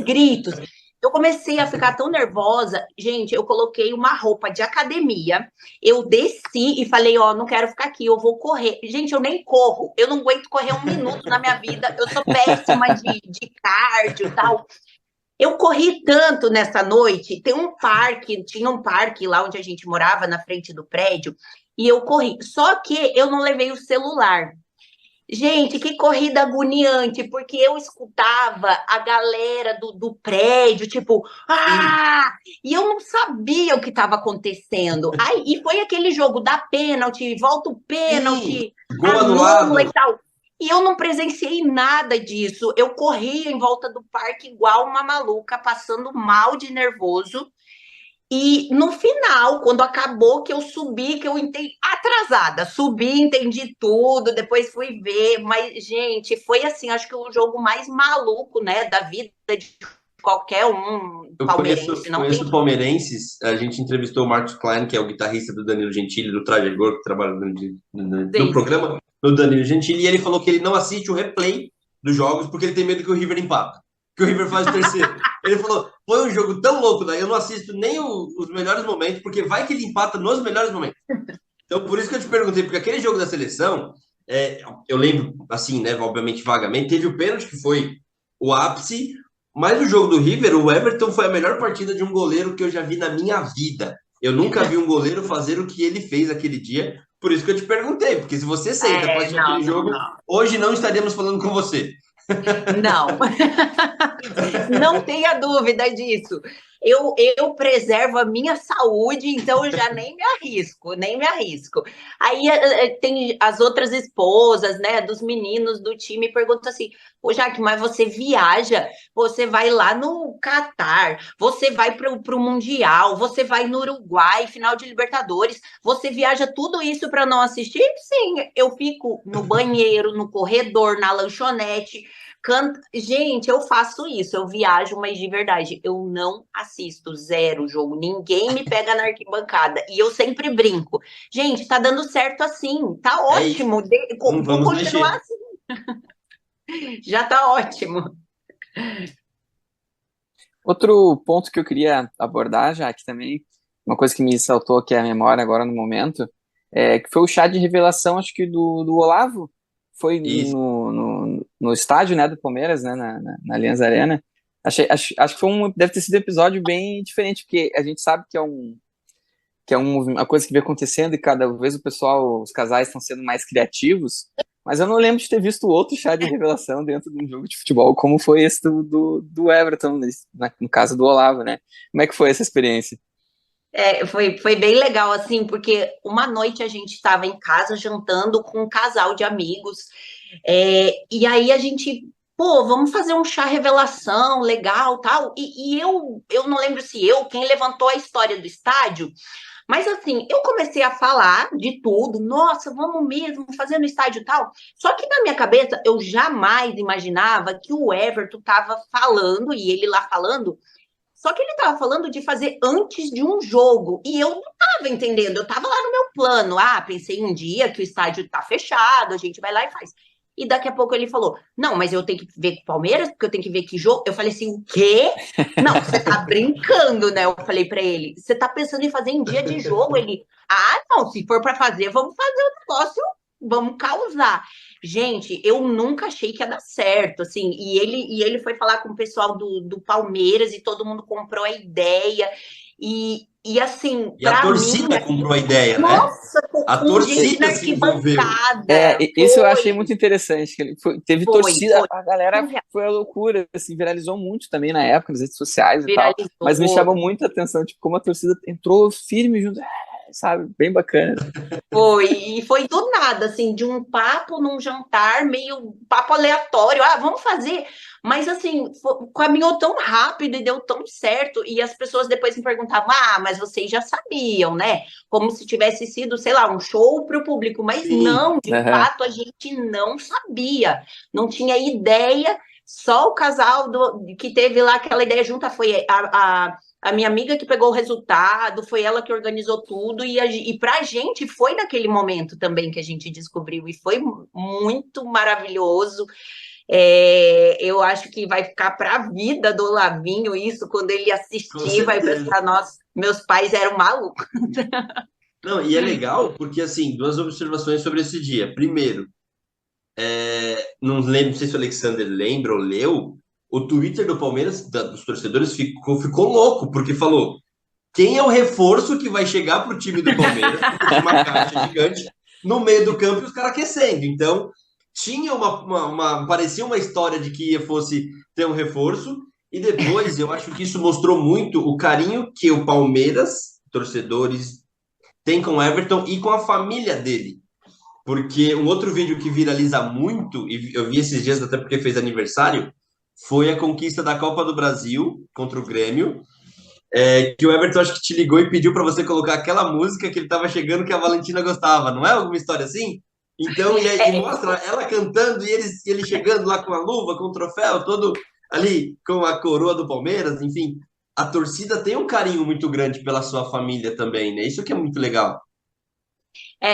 gritos. Eu comecei a ficar tão nervosa, gente, eu coloquei uma roupa de academia, eu desci e falei, ó, não quero ficar aqui, eu vou correr. Gente, eu nem corro, eu não aguento correr um minuto na minha vida, eu sou péssima de cardio e tal. Eu corri tanto nessa noite, tinha um parque lá onde a gente morava, na frente do prédio, e eu corri. Só que eu não levei o celular. Gente, que corrida agoniante, porque eu escutava a galera do prédio, tipo, Sim, e eu não sabia o que estava acontecendo. Aí, e foi aquele jogo da pênalti, volta o sim. pênalti, Gol anula e anulado. tal. E eu não presenciei nada disso. Eu corria em volta do parque igual uma maluca, passando mal de nervoso. E no final, quando acabou, que eu subi, que eu entendi, atrasada, subi, entendi tudo, depois fui ver, mas, gente, foi assim, acho que o jogo mais maluco, né, da vida de qualquer um Eu palmeirense. Não conheço tem. palmeirenses. A gente entrevistou o Marcos Klein, que é o guitarrista do Danilo Gentili, do Trajegor, que trabalha no programa, no Danilo Gentili, e ele falou que ele não assiste o replay dos jogos porque ele tem medo que o River empata, que o River faz o terceiro. Ele falou, foi um jogo tão louco, daí eu não assisto nem os melhores momentos, porque vai que ele empata nos melhores momentos. Então, por isso que eu te perguntei, porque aquele jogo da seleção, eu lembro, assim, né, obviamente, vagamente, teve o pênalti, que foi o ápice, mas o jogo do River, o Everton foi a melhor partida de um goleiro que eu já vi na minha vida. Eu nunca vi um goleiro fazer o que ele fez aquele dia, por isso que eu te perguntei, porque se você senta para assistir aquele jogo, hoje não estaríamos falando com você. Não, não tenha dúvida disso. Eu preservo a minha saúde, então eu já nem me arrisco, nem me arrisco. Aí tem as outras esposas, né, dos meninos do time perguntam assim, pô, Jaque, mas você viaja, você vai lá no Catar, você vai para o Mundial, você vai no Uruguai, final de Libertadores, você viaja tudo isso para não assistir? Sim, eu fico no banheiro, no corredor, na lanchonete, gente, eu faço isso, eu viajo, mas de verdade, eu não assisto zero jogo, ninguém me pega na arquibancada, e eu sempre brinco, gente, tá dando certo assim, tá ótimo, vou continuar assim, já tá ótimo. Outro ponto que eu queria abordar, já que também, uma coisa que me saltou aqui à memória agora no momento, que foi o chá de revelação, acho que do Olavo, foi no estádio, né, do Palmeiras, né, na Allianz Arena. Acho que deve ter sido um episódio bem diferente, porque a gente sabe que é uma coisa que vem acontecendo e cada vez os casais estão sendo mais criativos, mas eu não lembro de ter visto outro chá de revelação dentro de um jogo de futebol, como foi esse do Everton, no caso do Olavo, né? Como é que foi essa experiência? Foi bem legal, assim, porque uma noite a gente estava em casa jantando com um casal de amigos, e aí a gente, pô, vamos fazer um chá revelação, legal, tal, e eu não lembro se quem levantou a história do estádio, mas assim, eu comecei a falar de tudo, nossa, vamos mesmo fazer no estádio tal, só que na minha cabeça eu jamais imaginava que o Everton estava falando, e ele lá falando, só que ele estava falando de fazer antes de um jogo. E eu não estava entendendo. Eu estava lá no meu plano. Pensei um dia que o estádio está fechado, a gente vai lá e faz. E daqui a pouco ele falou: não, mas eu tenho que ver com o Palmeiras, porque eu tenho que ver que jogo. Eu falei assim: o quê? Não, você tá brincando, né? Eu falei para ele: você tá pensando em fazer em dia de jogo? Ele: não, se for para fazer, vamos fazer o negócio, vamos causar. Gente, eu nunca achei que ia dar certo, assim, e ele foi falar com o pessoal do Palmeiras e todo mundo comprou a ideia, e assim, e a torcida comprou a ideia, nossa, né? A torcida se envolveu. Isso eu achei muito interessante, que teve torcida, a galera foi a loucura, assim, viralizou muito também na época, nas redes sociais e tal, mas me chamou muito a atenção, tipo, como a torcida entrou firme junto, sabe, bem bacana. E foi do nada, assim, de um papo num jantar, meio papo aleatório, vamos fazer, mas assim, caminhou tão rápido e deu tão certo, e as pessoas depois me perguntavam, mas vocês já sabiam, né, como se tivesse sido, sei lá, um show para o público, mas sim, não, de fato a gente não sabia, não tinha ideia, só o casal que teve lá aquela ideia junta foi a minha amiga que pegou o resultado, foi ela que organizou tudo, e pra gente foi naquele momento também que a gente descobriu, e foi muito maravilhoso. Eu acho que vai ficar para a vida do Olavinho isso, quando ele assistir, vai pensar, nossa, meus pais eram malucos. Não, e é legal porque, assim, duas observações sobre esse dia. Primeiro, não lembro, não sei se o Alexander lembra ou leu, o Twitter do Palmeiras, dos torcedores, ficou louco, porque falou: quem é o reforço que vai chegar para o time do Palmeiras, uma caixa gigante, no meio do campo e os caras aquecendo. Então, tinha parecia uma história de que fosse ter um reforço, e depois eu acho que isso mostrou muito o carinho que o Palmeiras, torcedores, tem com o Everton e com a família dele. Porque um outro vídeo que viraliza muito, e eu vi esses dias até porque fez aniversário, foi a conquista da Copa do Brasil contra o Grêmio, que o Everton acho que te ligou e pediu para você colocar aquela música que ele estava chegando que a Valentina gostava, não é alguma história assim? Então, e mostra ela cantando e ele chegando lá com a luva, com o troféu, todo ali com a coroa do Palmeiras, enfim, a torcida tem um carinho muito grande pela sua família também, né? Isso que é muito legal.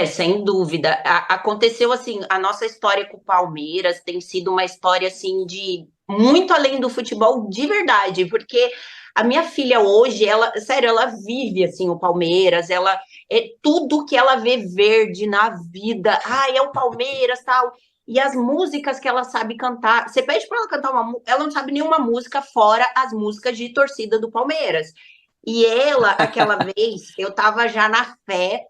Sem dúvida. Aconteceu assim, a nossa história com o Palmeiras tem sido uma história assim de muito além do futebol de verdade, porque a minha filha hoje, ela, sério, ela vive assim o Palmeiras, ela é tudo que ela vê verde na vida. É o Palmeiras, tal. E as músicas que ela sabe cantar, você pede para ela cantar ela não sabe nenhuma música fora as músicas de torcida do Palmeiras. E ela, aquela vez, eu tava na fé.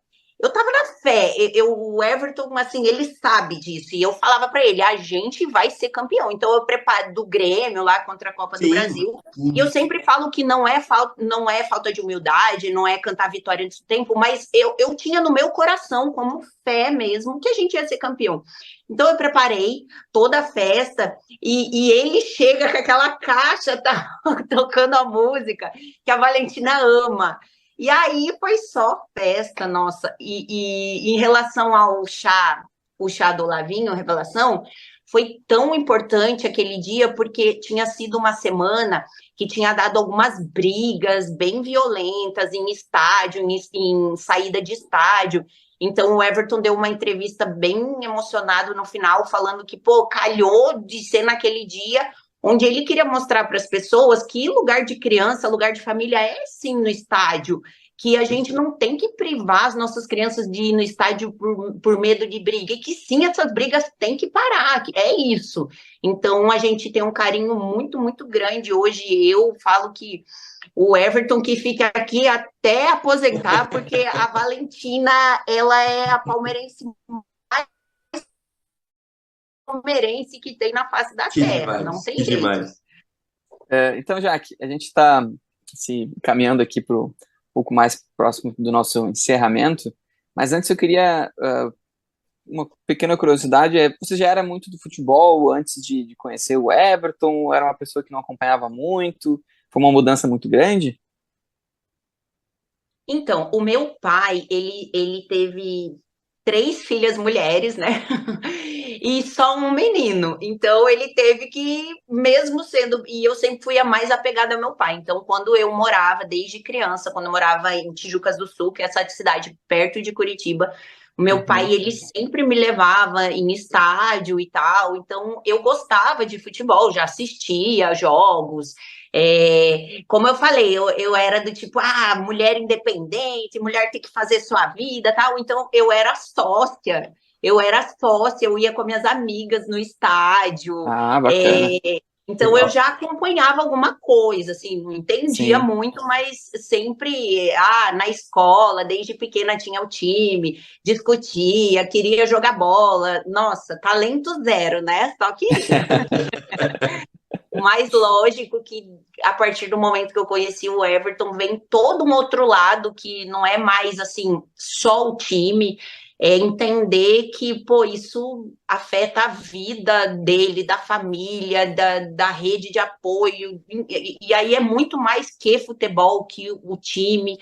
O Everton, assim, ele sabe disso. E eu falava para ele: a gente vai ser campeão. Então eu preparo do Grêmio lá contra a Copa do Sim, Brasil. E eu sim. sempre falo que não é falta de humildade, não é cantar vitória antes do tempo, mas eu tinha no meu coração, como fé mesmo, que a gente ia ser campeão. Então eu preparei toda a festa e ele chega com aquela caixa, tá, tocando a música que a Valentina ama. E aí foi só festa, nossa. E em relação ao chá, o chá do Lavinho, Revelação, foi tão importante aquele dia porque tinha sido uma semana que tinha dado algumas brigas bem violentas em estádio, em saída de estádio. Então o Everton deu uma entrevista bem emocionado no final, falando que, pô, calhou de ser naquele dia onde ele queria mostrar para as pessoas que lugar de criança, lugar de família é sim no estádio, que a gente não tem que privar as nossas crianças de ir no estádio por medo de briga, e que sim, essas brigas têm que parar, que é isso. Então a gente tem um carinho muito, muito grande. Hoje eu falo que o Everton que fica aqui até aposentar, porque a Valentina, ela é a palmeirense palmeirense que tem na face da Que terra, não demais, tem que jeito. demais. Então, Jaque, a gente está se caminhando aqui para um pouco mais próximo do nosso encerramento, mas antes eu queria uma pequena curiosidade, você já era muito do futebol antes de conhecer o Everton, era uma pessoa que não acompanhava muito, foi uma mudança muito grande? Então, o meu pai, ele teve 3 filhas mulheres, né? E só um menino. Então, ele teve que, mesmo sendo. E eu sempre fui a mais apegada ao meu pai. Então, quando eu morava, desde criança, quando eu morava em Tijucas do Sul, que é essa cidade perto de Curitiba, o meu pai, Uhum. ele sempre me levava em estádio e tal. Então, eu gostava de futebol, já assistia jogos. Como eu falei, eu era do tipo, mulher independente, mulher tem que fazer sua vida, tal. Então eu era sócia, eu ia com minhas amigas no estádio. Ah, bacana. É, então eu Legal. já acompanhava alguma coisa, assim, não entendia Sim. muito, mas sempre, na escola, desde pequena tinha o time, discutia, queria jogar bola. Nossa, talento zero, né? Só queria. Mas lógico que a partir do momento que eu conheci o Everton, vem todo um outro lado que não é mais assim só o time, é entender que, pô, isso afeta a vida dele, da família, da rede de apoio, e aí é muito mais que futebol, que o time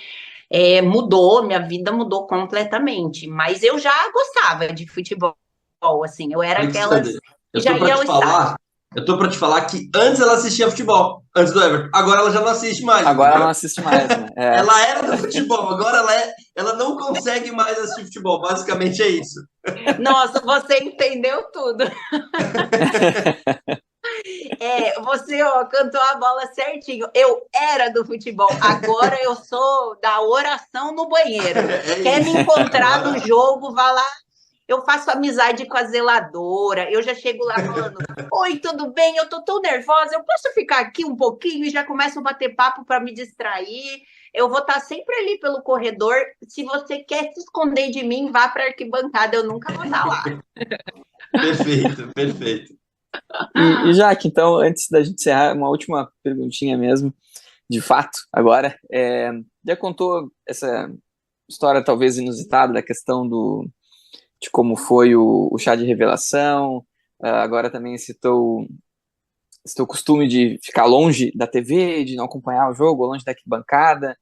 mudou, minha vida mudou completamente, mas eu já gostava de futebol, assim, eu era aquelas Alexander, que eu já tô para ia ao te estádio. falar, eu tô para te falar que antes ela assistia futebol, antes do Everton. Agora ela já não assiste mais, Agora não entendeu? assiste mais, né? Ela era do futebol, agora ela não consegue mais assistir futebol. Basicamente é isso. Nossa, você entendeu tudo. Você ó, cantou a bola certinho. Eu era do futebol, agora eu sou da oração no banheiro. É Quer me isso. encontrar no Agora, jogo, vá lá. Eu faço amizade com a zeladora. Eu já chego lá falando: Oi, tudo bem? Eu tô tão nervosa. Eu posso ficar aqui um pouquinho e já começo a bater papo para me distrair. Eu vou estar sempre ali pelo corredor. Se você quer se esconder de mim, vá para a arquibancada. Eu nunca vou estar lá. perfeito, perfeito. E Jaque, então, antes da gente encerrar, uma última perguntinha mesmo, de fato, agora, já contou essa história talvez inusitada da questão de como foi o chá de revelação, agora também citou o costume de ficar longe da TV, de não acompanhar o jogo, longe da arquibancada.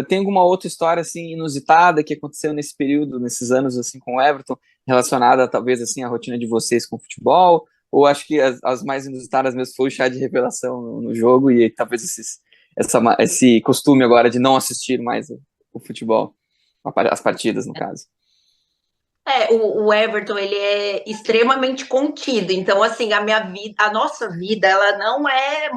Tem alguma outra história assim inusitada que aconteceu nesse período, nesses anos assim com o Everton, relacionada talvez assim à rotina de vocês com o futebol? ou acho que as mais inusitadas mesmo foi o chá de revelação no jogo e talvez esse costume agora de não assistir mais o futebol, as partidas, no caso. O Everton, ele é extremamente contido, então, assim, a nossa vida, ela não é,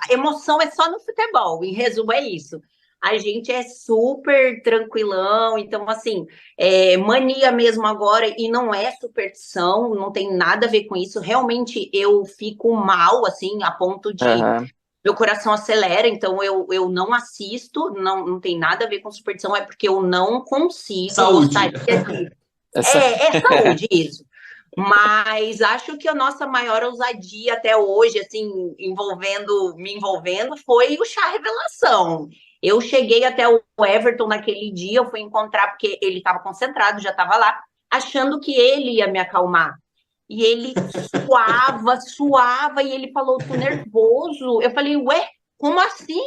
emoção é só no futebol, em resumo é isso. A gente é super tranquilão, então, assim, mania mesmo agora, e não é superstição, não tem nada a ver com isso, realmente eu fico mal, assim, a ponto de meu coração acelera, então eu não assisto, não tem nada a ver com superstição, é porque eu não consigo. Saúde. É saúde isso. Mas acho que a nossa maior ousadia até hoje, assim, me envolvendo, foi o chá revelação. Eu cheguei até o Everton naquele dia, eu fui encontrar, porque ele estava concentrado, já estava lá, achando que ele ia me acalmar. E ele suava, e ele falou, tô nervoso. Eu falei, ué, como assim?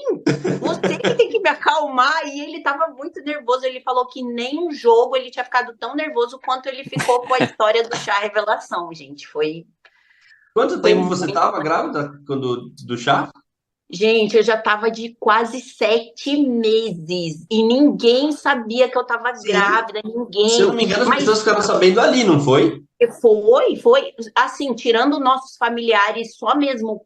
Você que tem que me acalmar. E ele estava muito nervoso. Ele falou que nem um jogo ele tinha ficado tão nervoso quanto ele ficou com a história do chá revelação, gente. Quanto tempo você estava grávida do chá? Gente, eu já estava de quase 7 meses e ninguém sabia que eu estava grávida, ninguém. Se eu não me engano, as pessoas ficaram sabendo ali, não foi? Foi. Assim, tirando nossos familiares, só mesmo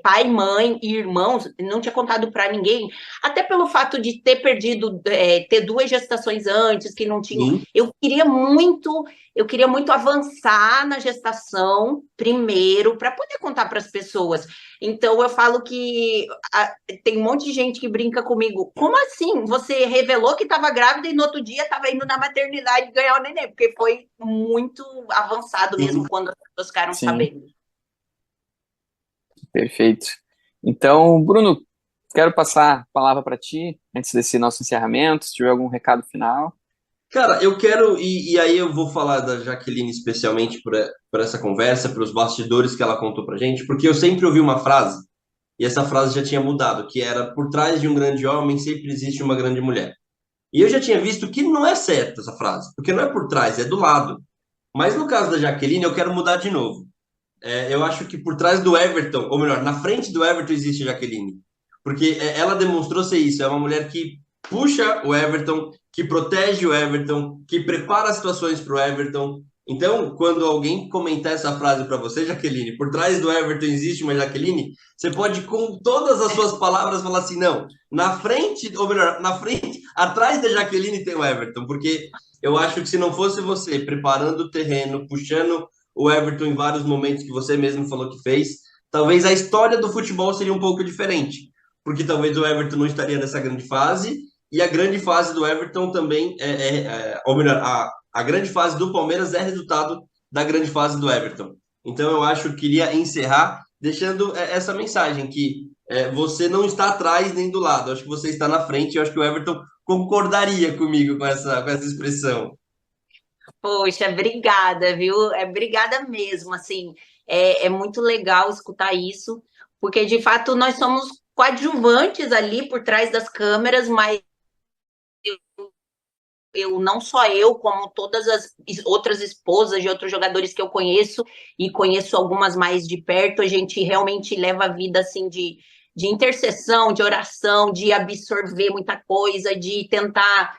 pai, mãe e irmãos, não tinha contado para ninguém, até pelo fato de ter perdido, ter 2 gestações antes, que não tinham. Eu queria muito avançar na gestação primeiro, para poder contar para as pessoas. Então, eu falo que tem um monte de gente que brinca comigo. Como assim? Você revelou que estava grávida e no outro dia estava indo na maternidade ganhar o neném? Porque foi muito avançado mesmo quando as pessoas ficaram sabendo. Perfeito. Então, Bruno, quero passar a palavra para ti, antes desse nosso encerramento, se tiver algum recado final. Cara, eu quero, e aí eu vou falar da Jaqueline especialmente por essa conversa, pelos bastidores que ela contou pra gente, porque eu sempre ouvi uma frase, e essa frase já tinha mudado, que era, por trás de um grande homem sempre existe uma grande mulher. E eu já tinha visto que não é certa essa frase, porque não é por trás, é do lado. Mas no caso da Jaqueline, eu quero mudar de novo. Eu acho que por trás do Everton, ou melhor, na frente do Everton existe a Jaqueline. Porque ela demonstrou ser isso, é uma mulher que puxa o Everton, que protege o Everton, que prepara as situações para o Everton. Então, quando alguém comentar essa frase para você, Jaqueline, por trás do Everton existe uma Jaqueline, você pode, com todas as suas palavras, falar assim, não, na frente, ou melhor, na frente, atrás da Jaqueline tem o Everton, porque eu acho que se não fosse você preparando o terreno, puxando o Everton em vários momentos que você mesmo falou que fez, talvez a história do futebol seria um pouco diferente, porque talvez o Everton não estaria nessa grande fase, e a grande fase do Everton também, ou melhor, a grande fase do Palmeiras é resultado da grande fase do Everton. Então eu acho que queria encerrar deixando essa mensagem, que você não está atrás nem do lado, acho que você está na frente, eu acho que o Everton concordaria comigo com essa expressão. Poxa, obrigada, viu? Obrigada mesmo, assim, é muito legal escutar isso, porque de fato nós somos coadjuvantes ali por trás das câmeras, mas não só eu, como todas as outras esposas de outros jogadores que eu conheço, e conheço algumas mais de perto, a gente realmente leva a vida assim de intercessão, de oração, de absorver muita coisa, de tentar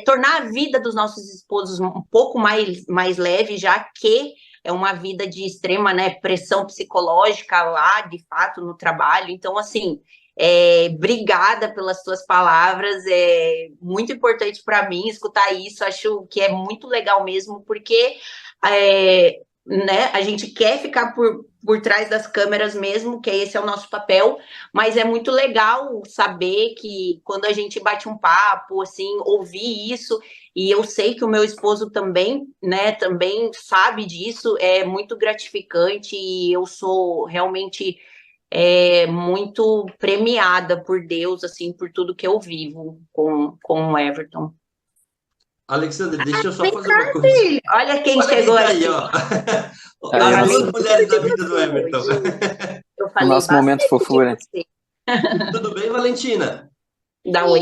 tornar a vida dos nossos esposos um pouco mais leve, já que é uma vida de extrema, né, pressão psicológica lá, de fato, no trabalho. Então, assim, obrigada pelas suas palavras, é muito importante para mim escutar isso, acho que é muito legal mesmo, porque né, a gente quer ficar por trás das câmeras mesmo, que esse é o nosso papel, mas é muito legal saber que quando a gente bate um papo, assim, ouvir isso, e eu sei que o meu esposo também, né, também sabe disso, é muito gratificante, e eu sou realmente muito premiada por Deus, assim, por tudo que eu vivo com o Everton. Alexandre, deixa eu só fazer uma coisa. Filho, olha quem chegou aí, aqui. ó. As 2 mulheres da vida do Everton. Eu falei o nosso momento fofura. Tudo bem, Valentina? Dá oi.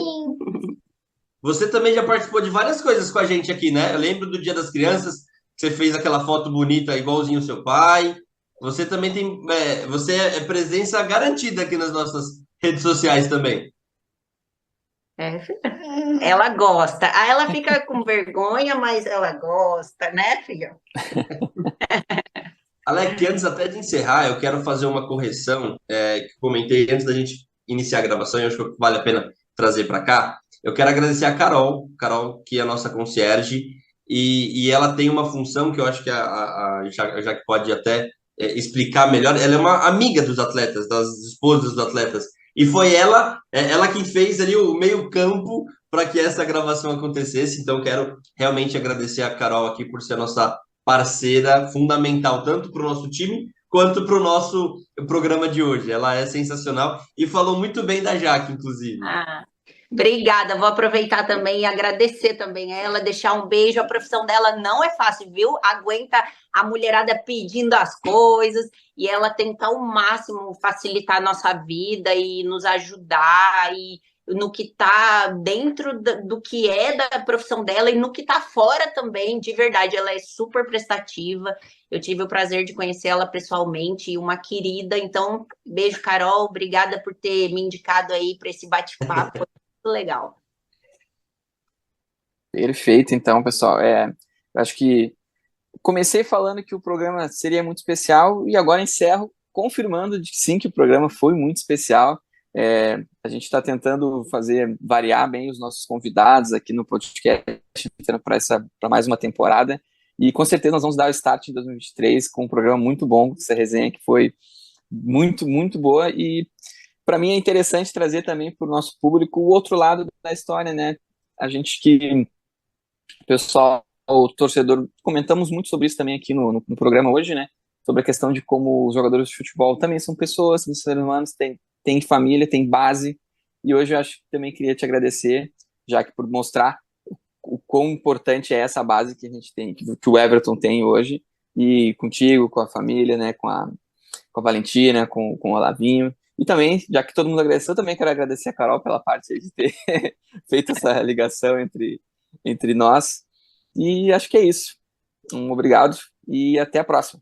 Você também já participou de várias coisas com a gente aqui, né? Eu lembro do Dia das Crianças, que você fez aquela foto bonita igualzinho ao seu pai. você também tem, você é presença garantida aqui nas nossas redes sociais também. É, filha. Ela gosta. Aí ela fica com vergonha, mas ela gosta, né, filha? Alec, antes até de encerrar, eu quero fazer uma correção que comentei antes da gente iniciar a gravação, e eu acho que vale a pena trazer para cá. Eu quero agradecer a Carol, que é a nossa concierge, e ela tem uma função que eu acho que a Jaque pode até explicar melhor. Ela é uma amiga dos atletas, das esposas dos atletas, e foi ela quem fez ali o meio-campo para que essa gravação acontecesse. Então, quero realmente agradecer a Carol aqui por ser a nossa parceira fundamental, tanto para o nosso time quanto para o nosso programa de hoje. Ela é sensacional e falou muito bem da Jaque, inclusive. Ah, obrigada. Vou aproveitar também e agradecer também a ela, deixar um beijo. A profissão dela não é fácil, viu? Aguenta a mulherada pedindo as coisas e ela tenta ao máximo facilitar a nossa vida e nos ajudar e no que está dentro do que é da profissão dela e no que está fora também, de verdade, ela é super prestativa. Eu tive o prazer de conhecer ela pessoalmente e uma querida. Então, beijo, Carol. Obrigada por ter me indicado aí para esse bate-papo. Foi muito legal. Perfeito, então, pessoal. Eu acho que comecei falando que o programa seria muito especial e agora encerro confirmando de que sim, que o programa foi muito especial. A gente está tentando variar bem os nossos convidados aqui no podcast para mais uma temporada. E com certeza nós vamos dar o start em 2023 com um programa muito bom, essa resenha que foi muito, muito boa. E para mim é interessante trazer também para o nosso público o outro lado da história, né? A gente que, o pessoal, o torcedor, comentamos muito sobre isso também aqui no programa hoje, né? Sobre a questão de como os jogadores de futebol também são pessoas, são seres humanos, têm família, têm base. E hoje eu acho que também queria te agradecer, já que por mostrar o quão importante é essa base que a gente tem, que o Everton tem hoje, e contigo, com a família, né? Com a Valentina, com o Olavinho. E também, já que todo mundo agradeceu, eu também quero agradecer a Carol pela parte de ter feito essa ligação entre nós. E acho que é isso. Um obrigado e até a próxima.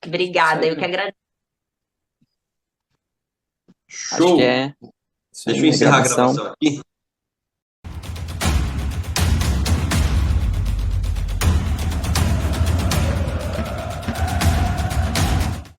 Obrigada, eu que agradeço. Acho que Show! é isso aí, Deixa eu a encerrar a gravação. gravação aqui.